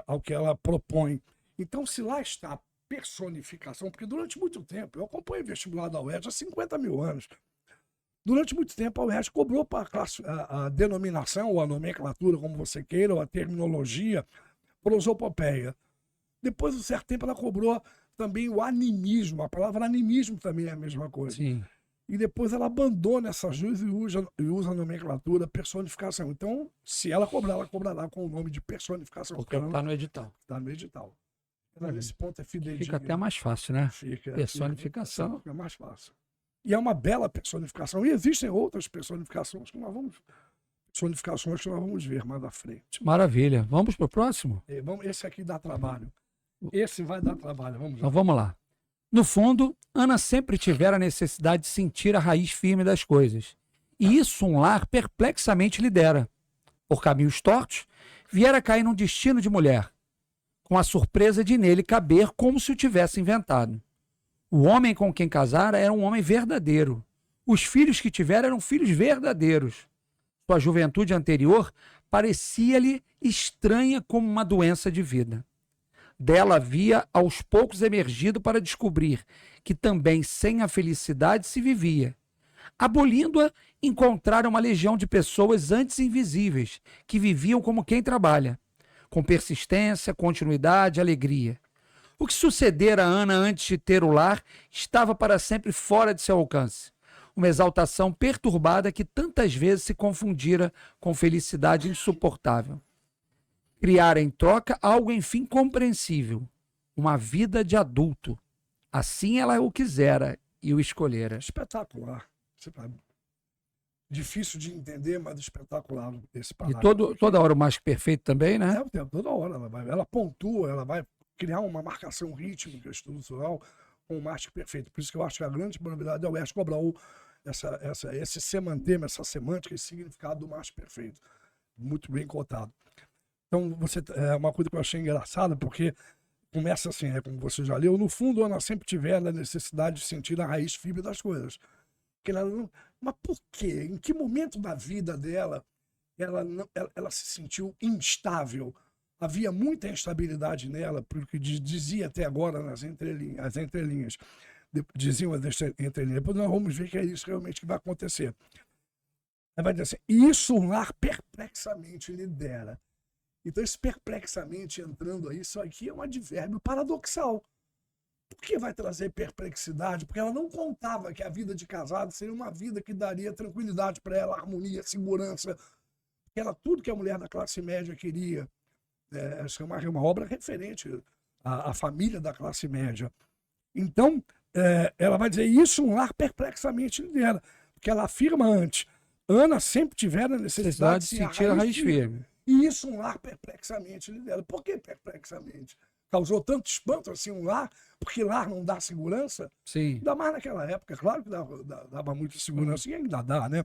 ao que ela propõe. Então, se lá está personificação, porque durante muito tempo, eu acompanho o vestibular da UERJ há 50 mil anos, durante muito tempo a UERJ cobrou para a denominação, ou a nomenclatura, como você queira, ou a terminologia, prosopopeia. Depois de um certo tempo ela cobrou também o animismo, a palavra animismo também é a mesma coisa. Sim. E depois ela abandona essas duas e usa a nomenclatura personificação. Então, se ela cobrar, ela cobrará com o nome de personificação. Porque está no edital. Está no edital. Nesse ponto é fidedigno. Fica até mais fácil, né? Personificação. Fica mais fácil. E é uma bela personificação. E existem outras personificações que nós vamos ver mais à frente. Maravilha. Vamos para o próximo? Esse aqui dá trabalho. Esse vai dar trabalho. Vamos lá. Então vamos lá. No fundo, Ana sempre tivera a necessidade de sentir a raiz firme das coisas. E isso um lar perplexamente lhe dera. Por caminhos tortos, viera a cair num destino de mulher, com a surpresa de nele caber como se o tivesse inventado. O homem com quem casara era um homem verdadeiro. Os filhos que tivera eram filhos verdadeiros. Sua juventude anterior parecia-lhe estranha como uma doença de vida. Dela havia aos poucos emergido para descobrir que também sem a felicidade se vivia. Abolindo-a, encontrara uma legião de pessoas antes invisíveis, que viviam como quem trabalha, com persistência, continuidade, alegria. O que sucedera a Ana antes de ter o lar estava para sempre fora de seu alcance. Uma exaltação perturbada que tantas vezes se confundira com felicidade insuportável. criar em troca algo, enfim, compreensível. Uma vida de adulto. Assim ela o quisera e o escolhera. Espetacular. Difícil de entender, mas espetacular esse E parágrafo. toda hora o mais que perfeito também, né? É o tempo, toda hora. Ela pontua, ela vai criar uma marcação rítmica estrutural com o mais que perfeito. Por isso que eu acho que a grande probabilidade é o Hersch Cobraú, esse semantema, essa semântica, esse significado do mais perfeito. Muito bem cotado. Então, é uma coisa que eu achei engraçada, porque começa assim, como você já leu, no fundo ela sempre tiver a necessidade de sentir a raiz fibra das coisas. Que ela não, mas por quê? Em que momento da vida dela ela se sentiu instável? Havia muita instabilidade nela, porque dizia até agora nas entrelinhas, as entrelinhas. Diziam as entrelinhas. Depois nós vamos ver que é isso realmente que vai acontecer. Ela vai dizer assim, isso um lar perplexamente lhe dera. Então esse perplexamente entrando aí, isso aqui é um advérbio paradoxal. Por que vai trazer perplexidade? Porque ela não contava que a vida de casado seria uma vida que daria tranquilidade para ela, harmonia, segurança. Era tudo que a mulher da classe média queria. Essa é uma obra referente à família da classe média. Então, ela vai dizer isso um lar perplexamente dela. Porque ela afirma antes, Ana sempre tivera a necessidade de sentir a raiz firme. E isso um lar perplexamente dela. Por que perplexamente? Causou tanto espanto assim um lar, porque lar não dá segurança? Sim. Ainda mais naquela época, claro que dava muita segurança, e ainda dá, né?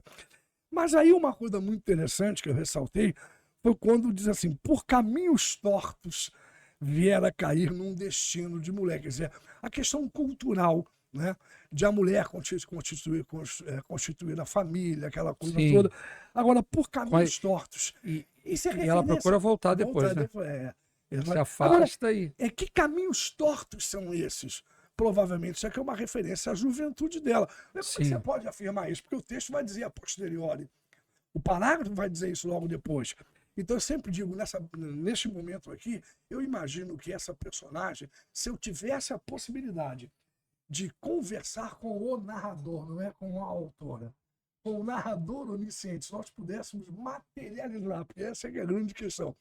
Mas aí uma coisa muito interessante que eu ressaltei foi quando diz assim, por caminhos tortos viera cair num destino de mulher. Quer dizer, a questão cultural, né? De a mulher constituir a família, aquela coisa Sim. toda. Agora, por caminhos tortos. E ela procura voltar depois, né? Se afasta aí. Que caminhos tortos são esses? Provavelmente isso aqui é uma referência à juventude dela. Como é que você pode afirmar isso? Porque o texto vai dizer a posteriori. O parágrafo vai dizer isso logo depois. Então eu sempre digo, neste momento aqui, eu imagino que essa personagem, se eu tivesse a possibilidade de conversar com o narrador, não é com a autora, com o narrador onisciente, se nós pudéssemos materializar, porque essa é a grande questão.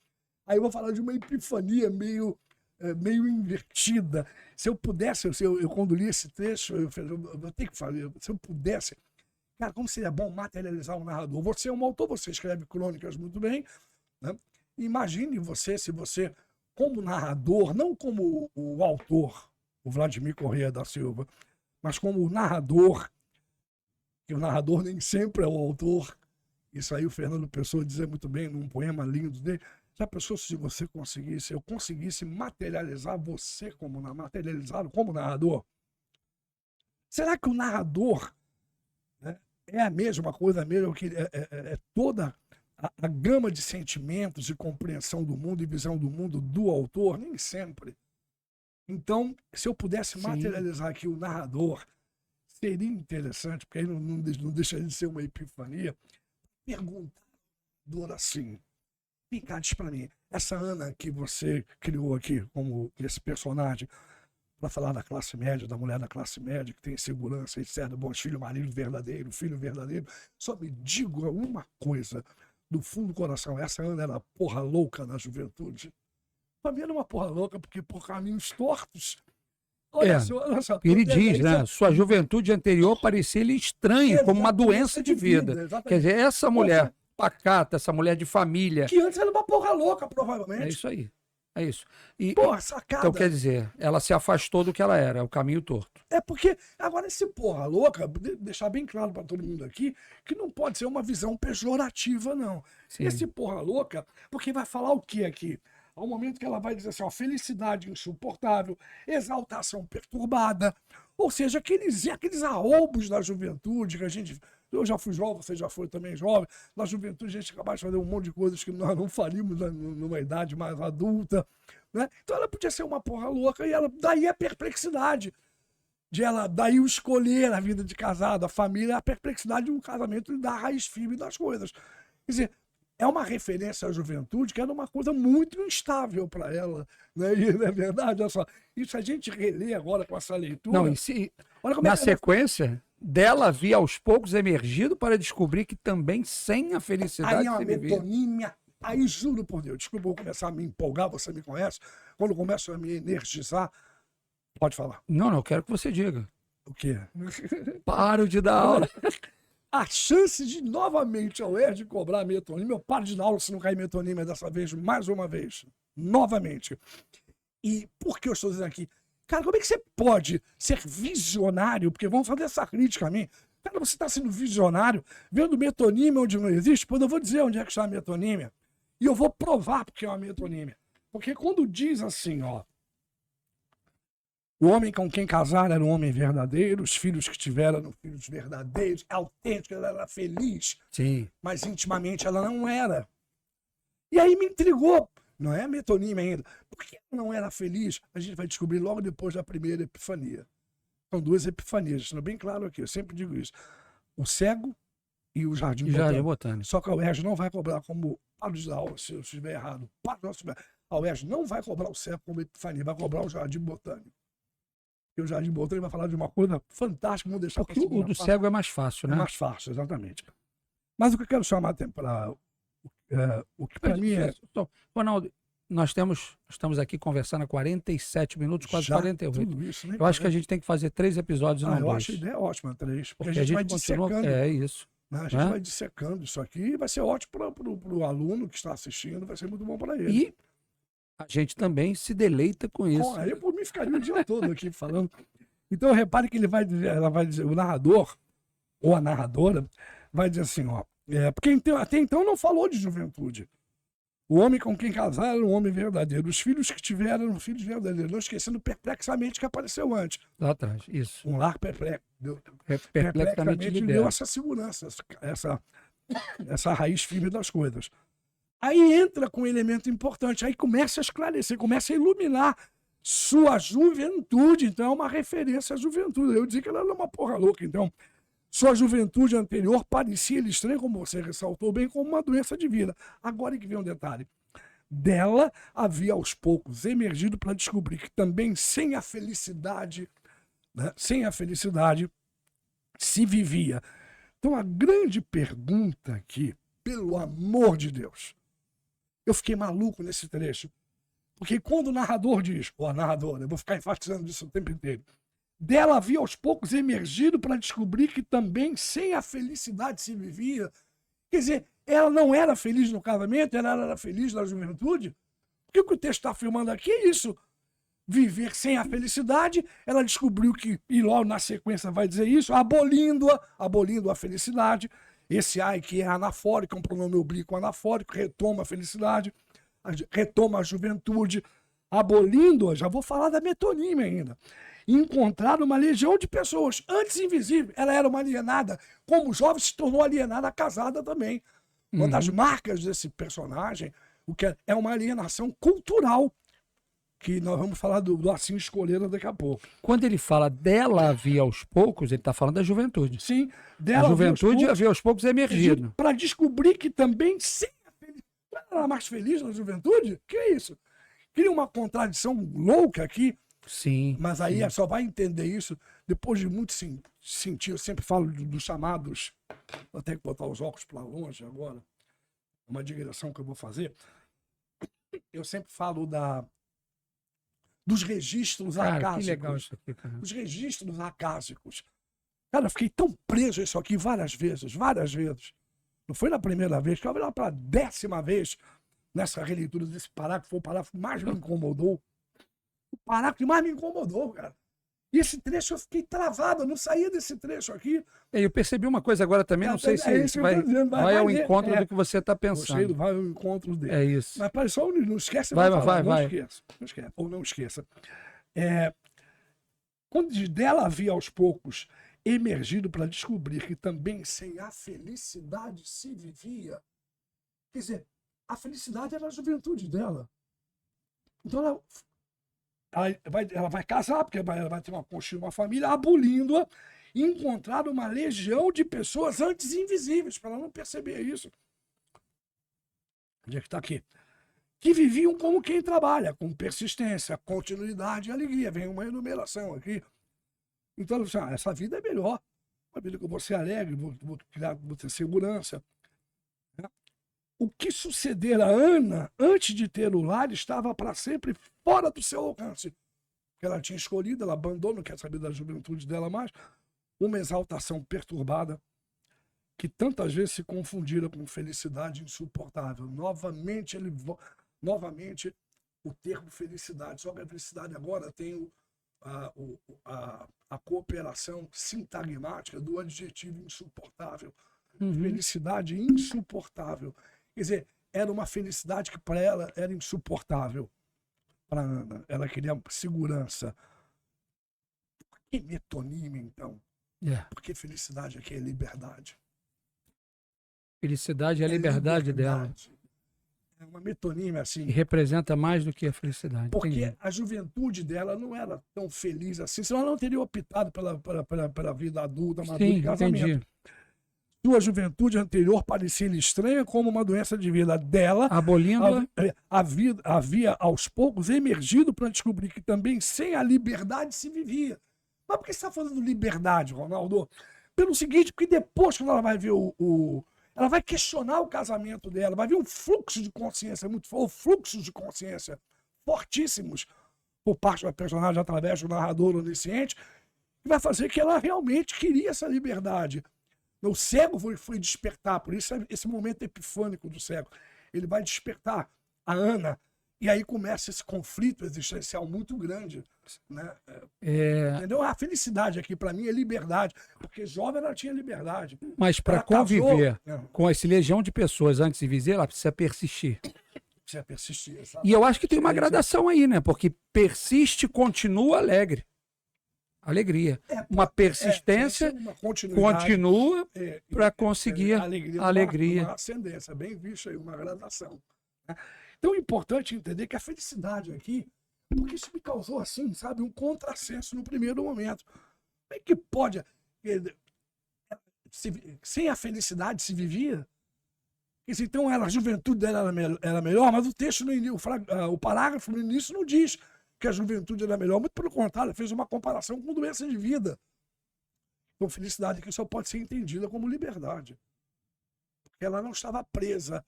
Aí eu vou falar de uma epifania meio invertida. Se eu pudesse, eu quando li esse trecho, eu vou ter que falar, se eu pudesse, cara, como seria bom materializar um narrador? Você é um autor, você escreve crônicas muito bem, né? Imagine você, se você, como narrador, não como o autor, o Vladimir Corrêa da Silva, mas como o narrador, que o narrador nem sempre é o autor. Isso aí o Fernando Pessoa dizia muito bem num poema lindo dele. Já pensou se você conseguisse, eu conseguisse materializar você materializado como narrador? Será que o narrador, né, é a mesma coisa mesmo que é toda a gama de sentimentos, de compreensão do mundo e visão do mundo do autor? Nem sempre. Então, se eu pudesse materializar aqui o narrador, seria interessante, porque aí não deixaria de ser uma epifania, perguntar assim, diz para mim, essa Ana que você criou aqui como esse personagem, para falar da classe média, da mulher da classe média, que tem segurança, etc., bons filho, marido verdadeiro, filho verdadeiro, só me diga uma coisa, do fundo do coração, essa Ana era porra louca na juventude? Para mim era uma porra louca, porque por caminhos tortos. Olha só, ele diz, né? Sua juventude anterior parecia-lhe estranha, como uma doença de vida. Quer dizer, essa mulher pacata, essa mulher de família. Que antes era uma porra louca, provavelmente. É isso aí. É isso. E, porra, sacada. Então, quer dizer, ela se afastou do que ela era, o caminho torto. É porque, agora, esse porra louca, deixar bem claro para todo mundo aqui, que não pode ser uma visão pejorativa, não. Sim. Esse porra louca, porque vai falar o que aqui? Ao momento que ela vai dizer assim, ó, felicidade insuportável, exaltação perturbada, ou seja, aqueles arroubos da juventude que a gente... Eu já fui jovem, você já foi também jovem. Na juventude a gente acaba de fazer um monte de coisas que nós não faríamos numa idade mais adulta, né? Então ela podia ser uma porra louca e daí a perplexidade de ela, daí o escolher a vida de casado, a família, a perplexidade de um casamento e da raiz firme das coisas. Quer dizer, é uma referência à juventude que era uma coisa muito instável para ela, né? E não é verdade, olha só. Isso a gente relê agora com essa leitura. Não, na sequência dela havia aos poucos emergido para descobrir que também sem a felicidade aí é uma metonímia Aí, juro por Deus, desculpa, eu vou começar a me empolgar, você me conhece. Quando eu começo a me energizar, pode falar. Não, eu quero que você diga. O quê? Paro de dar aula. A chance de novamente a UERJ cobrar metonímia, eu paro de dar aula se não cair metonímia dessa vez, mais uma vez, novamente. E por que eu estou dizendo aqui? Cara, como é que você pode ser visionário? Porque vão fazer essa crítica a mim. Cara, você está sendo visionário, vendo metonímia onde não existe, pois eu vou dizer onde é que está a metonímia. E eu vou provar porque é uma metonímia. Porque quando diz assim, ó, o homem com quem casar era um homem verdadeiro, os filhos que tiveram eram filhos verdadeiros, autênticos, ela era feliz. Sim. Mas intimamente ela não era. E aí me intrigou. Não é metonímia ainda. Por que ela não era feliz? A gente vai descobrir logo depois da primeira epifania. São duas epifanias, isso é bem claro aqui, eu sempre digo isso. O cego e o jardim botânico. Só que a UERJ não vai cobrar como... Paro de dar aula se eu estiver errado. A UERJ não vai cobrar o cego como epifania, vai cobrar o jardim botânico. E o jardim botânico vai falar de uma coisa fantástica, vamos deixar porque o do cego é mais fácil, né? É mais fácil, exatamente. Mas o que eu quero chamar para... o que para mim é... Ronaldo, nós estamos aqui conversando há 47 minutos, quase Já 48. Tudo isso, né? Eu acho que a gente tem que fazer 3 episódios e não eu 2. acho a ideia ótima, 3. Porque Porque a gente vai continua... dissecando. É isso. Né? A gente vai dissecando isso aqui e vai ser ótimo para o aluno que está assistindo, vai ser muito bom para ele. E a gente também se deleita com isso. Eu, por mim, ficaria o dia todo aqui falando. Então, repare que ela vai dizer, o narrador, ou a narradora, vai dizer assim, ó, porque até então não falou de juventude. O homem com quem casar era um homem verdadeiro. Os filhos que tiveram eram filhos verdadeiros. Não esquecendo perplexamente que apareceu antes. Lá atrás, isso. Um lar perplexo. Perplexamente lhe deu essa segurança, essa raiz firme das coisas. Aí entra com um elemento importante, aí começa a esclarecer, começa a iluminar sua juventude. Então é uma referência à juventude. Eu dizia que ela era uma porra louca, então... Sua juventude anterior parecia-lhe estranha, como você ressaltou bem, como uma doença de vida. Agora que vem um detalhe. Dela havia aos poucos emergido para descobrir que também sem a felicidade, né, se vivia. Então a grande pergunta aqui, pelo amor de Deus, eu fiquei maluco nesse trecho. Porque quando o narrador diz, ou a narradora, eu vou ficar enfatizando isso o tempo inteiro, dela havia aos poucos emergido para descobrir que também sem a felicidade se vivia. Quer dizer, ela não era feliz no casamento, ela era feliz na juventude. O que o texto está afirmando aqui é isso. Viver sem a felicidade, ela descobriu que, e logo na sequência vai dizer isso, abolindo a felicidade. Esse ai que é anafórico, é um pronome oblíquo anafórico, retoma a felicidade, retoma a juventude, abolindo-a, já vou falar da metonímia ainda. Encontrar uma legião de pessoas antes invisível. Ela era uma alienada, como jovem se tornou alienada casada também. Uma das marcas desse personagem, o que é uma alienação cultural, que nós vamos falar do Assim Escolheram daqui a pouco. Quando ele fala dela havia aos poucos, ele está falando da juventude. Sim, dela a juventude havia aos poucos emergido. Para descobrir que também sem a felicidade. Ela era mais feliz na juventude? Que é isso? Cria uma contradição louca aqui. Sim. Mas aí só vai entender isso depois de muito sentir. Eu sempre falo dos chamados. Vou ter que botar os óculos para longe agora. Uma digressão que eu vou fazer. Eu sempre falo dos registros acásicos. Que legal isso aqui, cara. Os registros acásicos. Cara, eu fiquei tão preso a isso aqui várias vezes. Não foi na primeira vez, que eu lá para a 10ª vez nessa releitura desse parágrafo. Foi o parágrafo que mais me incomodou. O parágrafo que mais me incomodou, cara. E esse trecho eu fiquei travado, eu não saía desse trecho aqui. Eu percebi uma coisa agora também, não sei se vai ao encontro do que você está pensando. Vai ao encontro dele. É isso. Mas para só não esquece. Vai. Não esqueça. Ou não esqueça. Quando dela havia aos poucos emergido para descobrir que também sem a felicidade se vivia. Quer dizer, a felicidade era a juventude dela. Então ela vai casar, porque ela vai ter construir uma família, abolindo-a, e encontrar uma legião de pessoas antes invisíveis, para ela não perceber isso. Onde é que está aqui? Que viviam como quem trabalha, com persistência, continuidade e alegria. Vem uma enumeração aqui. Então, essa vida é melhor. Uma vida que eu vou ser alegre, vou ter segurança. o que suceder a Ana, antes de ter o lar, estava para sempre fora do seu alcance. Porque ela tinha escolhido, ela abandonou, não quer saber da juventude dela mais, uma exaltação perturbada, que tantas vezes se confundira com felicidade insuportável. Novamente, novamente o termo felicidade. Só que a felicidade agora tem a cooperação sintagmática do adjetivo insuportável. Felicidade insuportável. Quer dizer, era uma felicidade que para ela era insuportável. Para Ana, ela queria segurança. Por que metonímia, então? Porque felicidade aqui é liberdade. Felicidade é a liberdade dela. É uma metonímia assim. E representa mais do que a felicidade. Porque Entendi. a juventude dela não era tão feliz assim, senão ela não teria optado pela vida adulta, madura e casamento. Entendi. Sua juventude anterior parecia-lhe estranha como uma doença de vida dela. Abolindo-a. Havia aos poucos emergido para descobrir que também sem a liberdade se vivia. Mas por que você está falando liberdade, Ronaldo? Pelo seguinte, porque depois, quando ela vai ver ela vai questionar o casamento dela, vai ver um fluxo de consciência muito forte, fluxos de consciência fortíssimos por parte da personagem através do narrador onisciente, que vai fazer que ela realmente queria essa liberdade. O cego foi despertar, por isso esse momento epifânico do cego. Ele vai despertar a Ana, e aí começa esse conflito existencial muito grande. Né? Entendeu? A felicidade aqui, para mim, é liberdade, porque jovem ela tinha liberdade. Mas para conviver com esse legião de pessoas antes de viver, ela precisa persistir. Precisa persistir. E eu acho que tem uma gradação aí, né? Porque persiste, continua alegre. Alegria. Uma persistência, continua para conseguir alegria. Uma ascendência, bem visto aí, uma gradação. Então é importante entender que a felicidade aqui, porque isso me causou assim, sabe, um contrassenso no primeiro momento. Como é que pode, sem a felicidade se vivia? Então a juventude dela era melhor, mas o texto, o parágrafo no início não diz que a juventude era melhor, muito pelo contrário, fez uma comparação com doença de vida. Então, felicidade aqui só pode ser entendida como liberdade. Porque ela não estava presa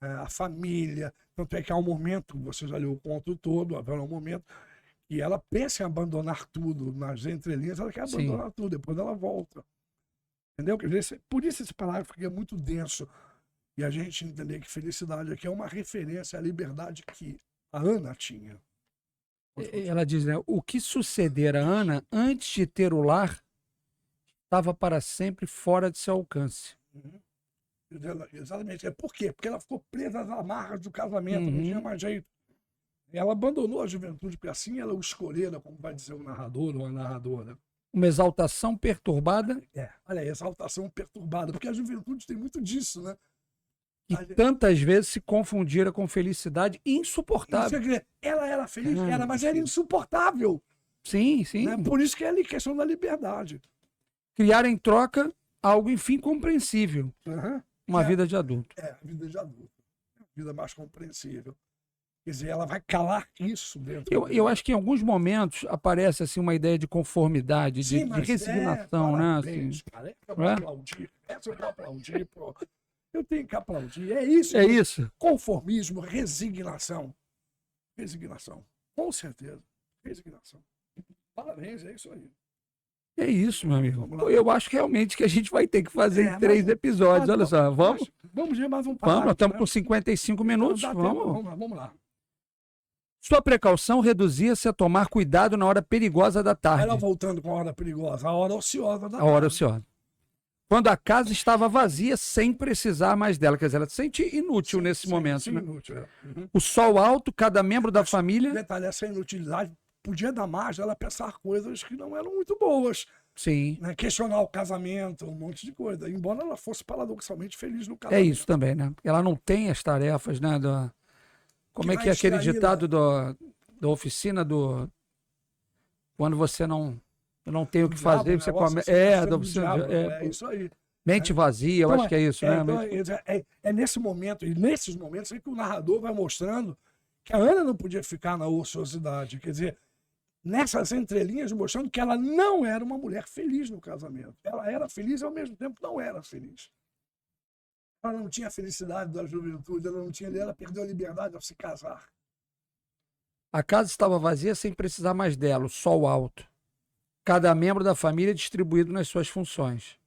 à família. Tanto é que há um momento, você já leu o conto todo, há um momento que ela pensa em abandonar tudo. Nas entrelinhas, ela quer abandonar tudo, depois ela volta. Entendeu? Por isso esse parágrafo aqui é muito denso. E a gente entender que felicidade aqui é uma referência à liberdade que a Ana tinha. Ela diz, né? O que suceder a Ana antes de ter o lar estava para sempre fora de seu alcance. Exatamente. Por quê? Porque ela ficou presa às amarras do casamento, não tinha mais jeito. Ela abandonou a juventude, porque assim ela o escolhera, como vai dizer o narrador ou a narradora. Uma exaltação perturbada. Olha aí, exaltação perturbada, porque a juventude tem muito disso, né? E tantas vezes se confundira com felicidade insuportável. Ela era feliz, mas era insuportável. Sim. Né? Por isso que é a questão da liberdade. Criar em troca algo, enfim, compreensível. Uma vida de adulto. A vida de adulto. A vida mais compreensível. Quer dizer, ela vai calar isso dentro. Eu acho que em alguns momentos aparece assim, uma ideia de conformidade, de resignação, né? Assim. Cara, eu vou aplaudir. Essa eu vou aplaudir, pô. Eu tenho que aplaudir. É isso. É isso. Conformismo, resignação. Resignação. Com certeza. Resignação. Parabéns, é isso aí. É isso, meu amigo. Eu acho realmente que a gente vai ter que fazer em 3 episódios. Olha só, vamos? Vamos ver mais um passo. Vamos, nós estamos com 55 minutos. Vamos lá. Sua precaução reduzia-se a tomar cuidado na hora perigosa da tarde. Ela voltando com a hora perigosa, a hora ociosa da tarde. A hora ociosa. Quando a casa estava vazia, sem precisar mais dela. Quer dizer, ela se sente inútil nesse momento. Né? Inútil, O sol alto, cada membro da família... Detalhe, essa inutilidade podia dar margem ela pensar coisas que não eram muito boas. Sim. Né? Questionar o casamento, um monte de coisa. Embora ela fosse paradoxalmente feliz no casamento. É isso também, né? Ela não tem as tarefas, né? Como é que é aquele ditado da oficina do... Quando você não tem o que fazer, você come... É isso aí. Mente vazia, eu acho que é isso, né? É nesse momento, e nesses momentos que o narrador vai mostrando que a Ana não podia ficar na ociosidade. Quer dizer, nessas entrelinhas mostrando que ela não era uma mulher feliz no casamento. Ela era feliz e ao mesmo tempo não era feliz. Ela não tinha a felicidade da juventude, ela perdeu a liberdade ao se casar. A casa estava vazia sem precisar mais dela, o sol alto. Cada membro da família distribuído nas suas funções.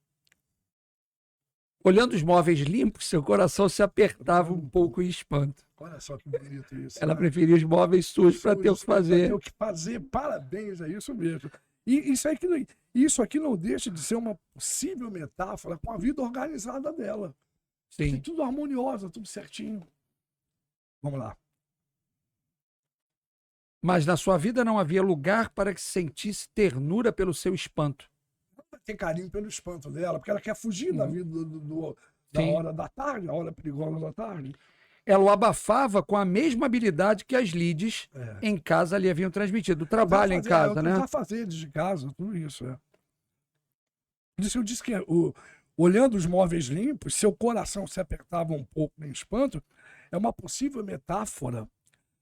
Olhando os móveis limpos, seu coração se apertava um pouco em espanto. Olha só que bonito isso. Ela né? preferia os móveis sujos para ter o que Pra fazer. ter o que fazer, parabéns, é isso mesmo. E isso aqui não deixa de ser uma possível metáfora com a vida organizada dela. Sim. Tudo harmoniosa, tudo certinho. Vamos lá. Mas na sua vida não havia lugar para que sentisse ternura pelo seu espanto. Ela tem carinho pelo espanto dela, porque ela quer fugir da vida da Sim. hora da tarde, a hora perigosa da tarde. Ela o abafava com a mesma habilidade que as lides em casa lhe haviam transmitido. O trabalho em casa, né? Os afazeres de casa, tudo isso. Por isso eu disse que olhando os móveis limpos, seu coração se apertava um pouco em espanto, é uma possível metáfora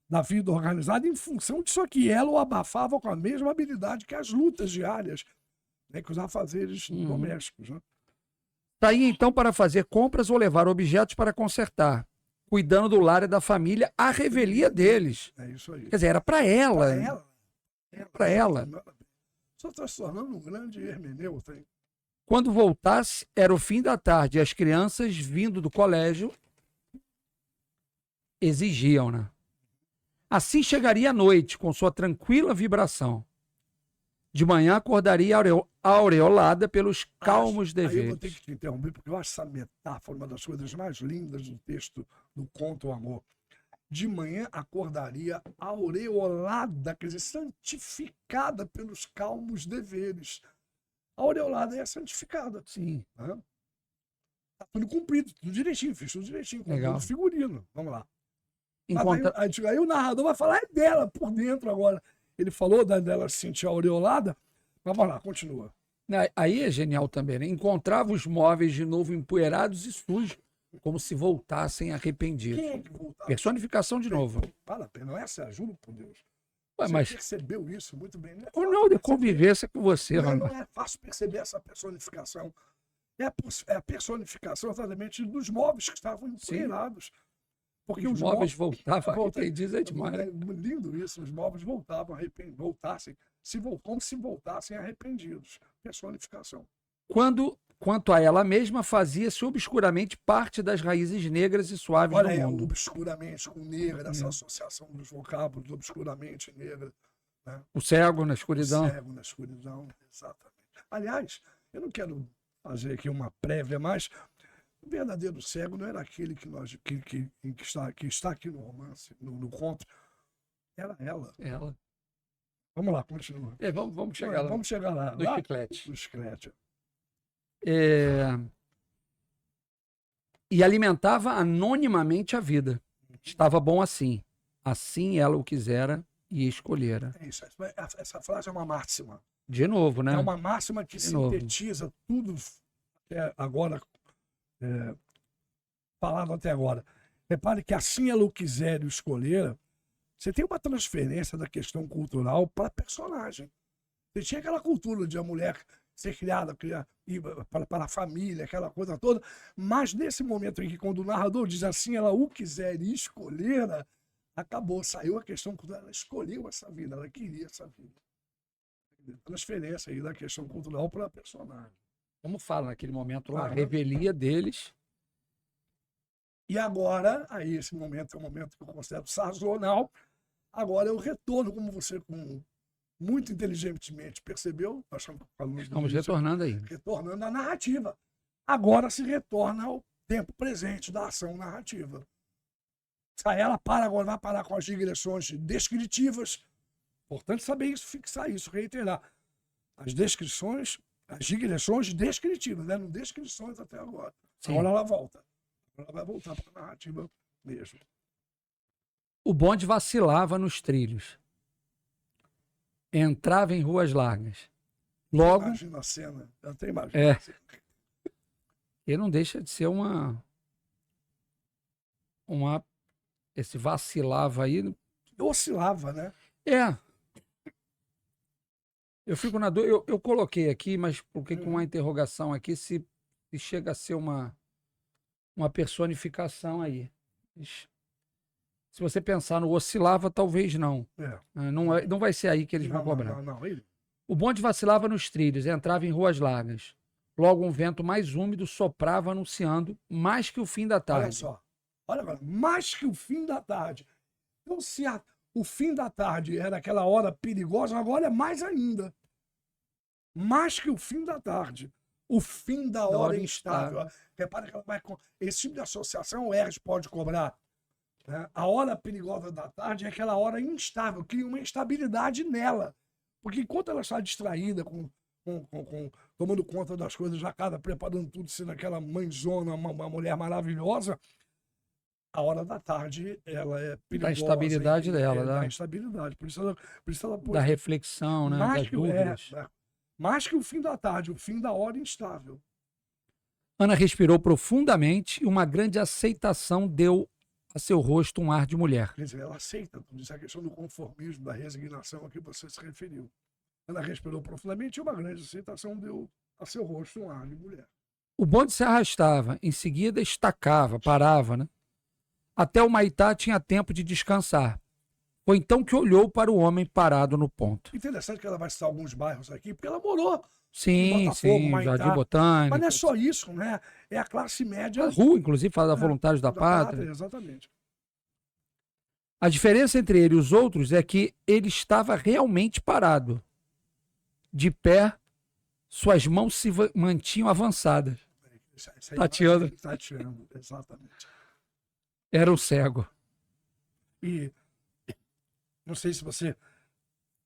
da vida organizada em função disso aqui. Ela o abafava com a mesma habilidade que as lutas diárias, né, que os afazeres domésticos. Né? Saía então para fazer compras ou levar objetos para consertar, cuidando do lar e da família, à revelia deles. É isso aí. Quer dizer, era para ela. Para ela. Só está se tornando um grande hermeneuta, hein? Quando voltasse, era o fim da tarde e as crianças, vindo do colégio, exigiam, né? Assim chegaria a noite, com sua tranquila vibração. De manhã acordaria aureolada pelos calmos Aí eu vou deveres. ter que te interromper, porque eu acho essa metáfora uma das coisas mais lindas do texto do Conto O Amor. De manhã acordaria aureolada, quer dizer, santificada pelos calmos deveres. A aureolada é santificada. Sim. Né? Tá tudo cumprido, tudo direitinho, fiz tudo direitinho, com Legal. todo figurino. Vamos lá. Encontra... Aí o narrador vai falar, é dela por dentro agora. Ele falou dela se sentir aureolada, mas vamos lá, continua. Aí é genial também, né? Encontrava os móveis de novo empoeirados e sujos, como se voltassem arrependidos. Quem é que voltava? Personificação de novo. Vale a pena, essa é a juro por Deus. Ué, Você mas percebeu isso muito bem, né? ou não de convivência com você, Não Ronaldo. é fácil perceber essa personificação. É a personificação exatamente dos móveis que estavam empoeirados. Porque Os móveis voltavam arrependidos, é demais. É lindo isso, os móveis voltavam, como se voltassem arrependidos. Personificação. Quanto a ela mesma, fazia-se obscuramente parte das raízes negras e suaves Olha do aí, mundo. obscuramente com negra, essa associação dos vocábulos, obscuramente negra. Né? O cego na escuridão. O cego na escuridão, exatamente. Aliás, eu não quero fazer aqui uma prévia, mas o verdadeiro cego não era aquele que está aqui no romance, no conto. Era ela. Ela. Vamos lá, continua. Vamos chegar lá. Vamos chegar lá. Do lá? chiclete. Do chiclete. E alimentava anonimamente a vida. Estava bom assim. Assim ela o quisera e escolhera. É isso. Essa frase é uma máxima. De novo, né? É uma máxima que De novo. sintetiza tudo até agora, falado até agora. Repare que assim ela o quiser e o escolher, você tem uma transferência da questão cultural para a personagem. Você tinha aquela cultura de a mulher ser criada para a família, aquela coisa toda, mas nesse momento em que quando o narrador diz assim ela o quiser e escolher, acabou, saiu a questão cultural, ela escolheu essa vida, ela queria essa vida. Transferência aí da questão cultural para a personagem. Como fala naquele momento lá, a Claro. revelia deles. E agora, aí esse momento é um momento que eu considero sazonal, agora é o retorno, como você muito inteligentemente percebeu, nós Estamos retornando aí. retornando à narrativa. Agora se retorna ao tempo presente da ação narrativa. Ela agora vai parar com as digressões descritivas. Importante saber isso, fixar isso, reiterar. As digressões descritivas, né? Não descrições até agora. Sim. Agora ela volta. Ela vai voltar para a narrativa mesmo. O bonde vacilava nos trilhos. Entrava em ruas largas. Logo, Imagina a cena. Eu até imagino. ele não deixa de ser esse vacilava aí. Oscilava, né? Eu fico na dúvida. Eu coloquei aqui, mas coloquei com uma interrogação aqui se chega a ser uma uma personificação aí. Se você pensar no oscilava, talvez não. Não vai ser aí que eles vão cobrar. Não. O bonde vacilava nos trilhos, entrava em ruas largas. Logo um vento mais úmido soprava anunciando mais que o fim da tarde. Olha só. Olha agora, mais que o fim da tarde. Então, se o fim da tarde era aquela hora perigosa, agora é mais ainda. Mais que o fim da tarde. O fim da hora instável. Repara que esse tipo de associação o ERS pode cobrar. Né? A hora perigosa da tarde é aquela hora instável, cria uma instabilidade nela. Porque enquanto ela está distraída, tomando conta das coisas da casa, preparando tudo, sendo aquela mãezona, uma mulher maravilhosa, a hora da tarde ela é perigosa. Da instabilidade dela. Da instabilidade. Por isso ela da reflexão, né? Das dúvidas. Mais que o fim da tarde, o fim da hora instável. Ana respirou profundamente e uma grande aceitação deu a seu rosto um ar de mulher. Quer dizer, ela aceita tudo isso, é a questão do conformismo, da resignação a que você se referiu. Ela respirou profundamente e uma grande aceitação deu a seu rosto um ar de mulher. O bonde se arrastava, em seguida estacava, parava, né? Até o Maitá tinha tempo de descansar. Foi então que olhou para o homem parado no ponto. Interessante que ela vai citar alguns bairros aqui, porque ela morou. Sim, Jardim Botânico. Mas não é só isso, né? É a classe média. A rua, inclusive, fala da Voluntários da Pátria. Exatamente. A diferença entre ele e os outros é que ele estava realmente parado. De pé, suas mãos se mantinham avançadas. Tateando. Tateando, exatamente. Era o cego. E não sei se você...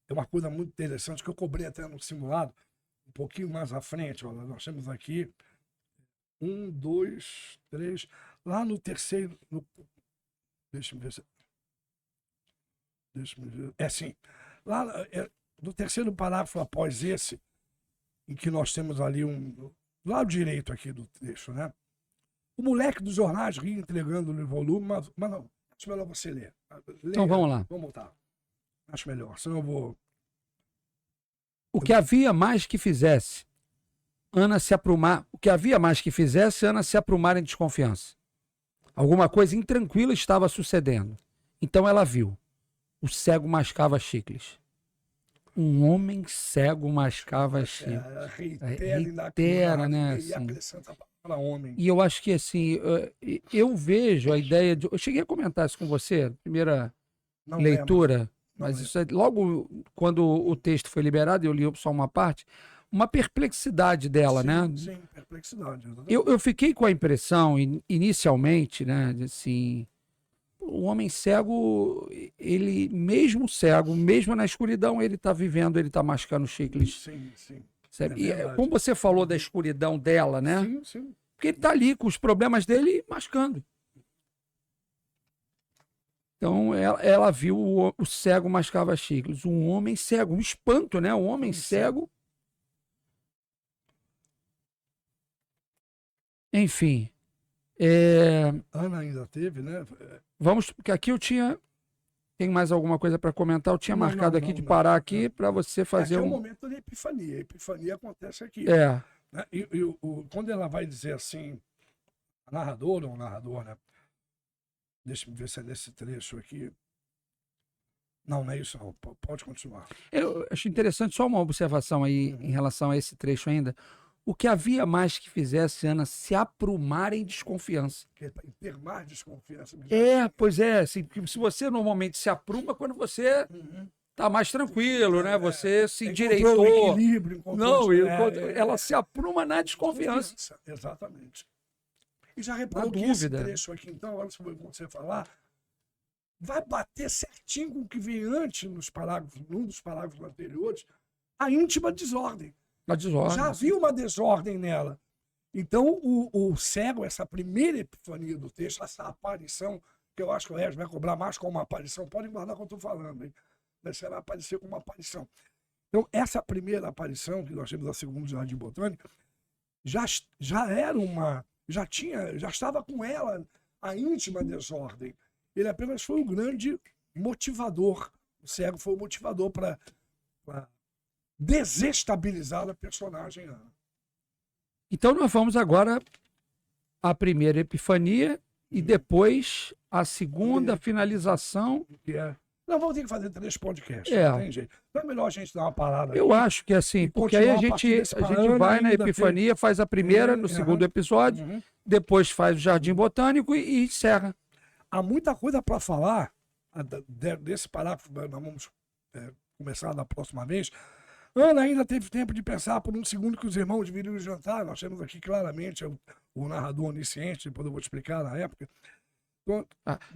É uma coisa muito interessante que eu cobrei até no simulado, um pouquinho mais à frente. Olha, nós temos aqui 1, 2, 3. Lá no terceiro... Deixa eu ver. Sim. Lá no terceiro parágrafo após esse, em que nós temos ali do lado direito aqui do texto, né? O moleque dos jornais ria entregando-lhe o volume, mas não, acho melhor você ler. Então vamos lá. Vamos voltar. Acho melhor, senão eu vou... O que havia mais que fizesse Ana se aprumar em desconfiança. Alguma coisa intranquila estava sucedendo. Então ela viu. O cego mascava chicles. Um homem cego mascava chicles. Reitera, né? E acrescenta para homem. E eu acho que assim, eu vejo a ideia de... Eu cheguei a comentar isso com você, primeira leitura. Mas isso é, logo quando o texto foi liberado, eu li só uma parte, uma perplexidade dela, né? Sim, perplexidade. Eu fiquei com a impressão, inicialmente, né, de assim, o homem cego, ele, mesmo cego, mesmo na escuridão, ele está vivendo, ele está mascando chicles. Sim. E, como você falou da escuridão dela, né? Sim. Porque ele está ali com os problemas dele mascando. Então, ela viu o cego mascava chicles. Um homem cego, um espanto, né? Um homem cego. Enfim. Ana ainda teve, né? Vamos, porque aqui eu tinha... Tem mais alguma coisa para comentar? Eu tinha marcado aqui de parar aqui para você fazer Aqui é o momento da epifania. A epifania acontece aqui. Né? Quando ela vai dizer assim, a narradora ou o narrador, né? Deixa eu ver se é nesse trecho aqui. Não é isso não. Pode continuar. Eu acho interessante só uma observação aí em relação a esse trecho ainda. O que havia mais que fizesse Ana se aprumar em desconfiança. Ter mais desconfiança. Pois é. Se você normalmente se apruma quando você está mais tranquilo, né? Você se endireitou. Equilíbrio, ela se apruma na desconfiança. Exatamente. E já reparou que esse trecho aqui, então, agora quando você falar, vai bater certinho com o que vem antes num dos parágrafos anteriores, a íntima desordem. Já havia uma desordem nela. Então, o cego, essa primeira epifania do texto, essa aparição, que eu acho que o Regis vai cobrar mais como uma aparição, pode guardar o que eu estou falando, hein? Você vai aparecer como uma aparição. Então, essa primeira aparição, que nós temos na segunda Jardim Botânico, já era uma... Já estava com ela a íntima desordem. Ele apenas foi o grande motivador. O cego foi o motivador para desestabilizar a personagem Ana. Então nós vamos agora a primeira epifania e depois a segunda finalização. Que é... Não, vamos ter que fazer 3 podcasts. É. Não tem jeito. Então é melhor a gente dar uma parada Eu aqui. acho que assim, E porque aí continuar a a partir gente desse parâmetro vai na ainda epifania, faz a primeira no segundo episódio, Uhum. depois faz o Jardim Botânico e encerra. Há muita coisa para falar desse parágrafo. Nós vamos começar na próxima vez. Ana ainda teve tempo de pensar por um segundo que os irmãos viriam jantar. Nós temos aqui claramente o narrador onisciente, depois eu vou te explicar na época. Então,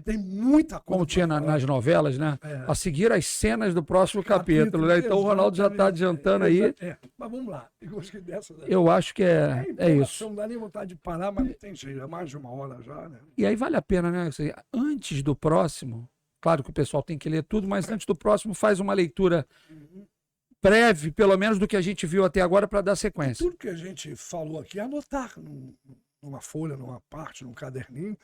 tem muita coisa. Como tinha nas novelas, né? É. A seguir as cenas do próximo capítulo, né? Então o Ronaldo já está adiantando aí. Mas vamos lá. Eu gostei dessa. Eu acho que é isso. Não dá nem vontade de parar, mas não tem jeito. É mais de 1 hora já, né? E aí vale a pena, né? Assim, antes do próximo, claro que o pessoal tem que ler tudo, mas antes do próximo faz uma leitura breve, pelo menos, do que a gente viu até agora para dar sequência. Tudo que a gente falou aqui, anotar numa folha, numa parte, num caderninho.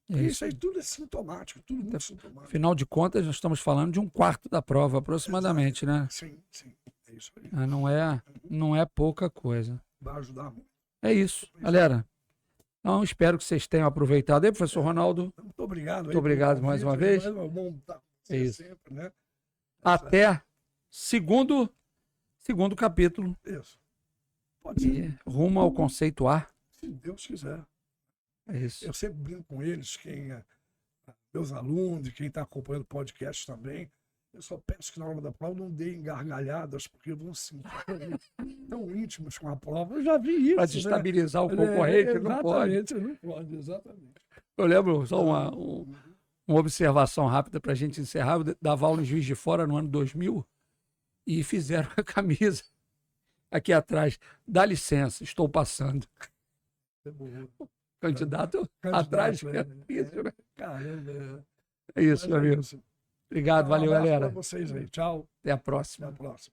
Isso aí tudo é sintomático, tudo muito sintomático. Afinal de contas, nós estamos falando de 1/4 da prova, aproximadamente, né? Sim, é isso aí. Não é pouca coisa. Vai ajudar muito. É isso, galera. Então, espero que vocês tenham aproveitado aí, professor Ronaldo. Muito obrigado. Muito obrigado mais uma vez. Bom estar com você Isso. sempre, né? Até segundo capítulo. Isso. Pode ser. E rumo ao conceito A. Se Deus quiser. É isso. Eu sempre brinco com eles, meus alunos e quem está acompanhando o podcast também. Eu só peço que na hora da prova não deem gargalhadas, porque vão se sentir tão íntimos com a prova. Eu já vi isso. Para desestabilizar o concorrente, não pode. Não pode, exatamente. Eu lembro, só uma observação rápida para a gente encerrar. Eu dava aula em Juiz de Fora no ano 2000 e fizeram a camisa aqui atrás. Dá licença, estou passando. Candidato atrás. Né? Isso, né? Caramba. É isso, meu amigo. Obrigado, valeu, galera. Para vocês aí. Tchau. Até a próxima. Até a próxima.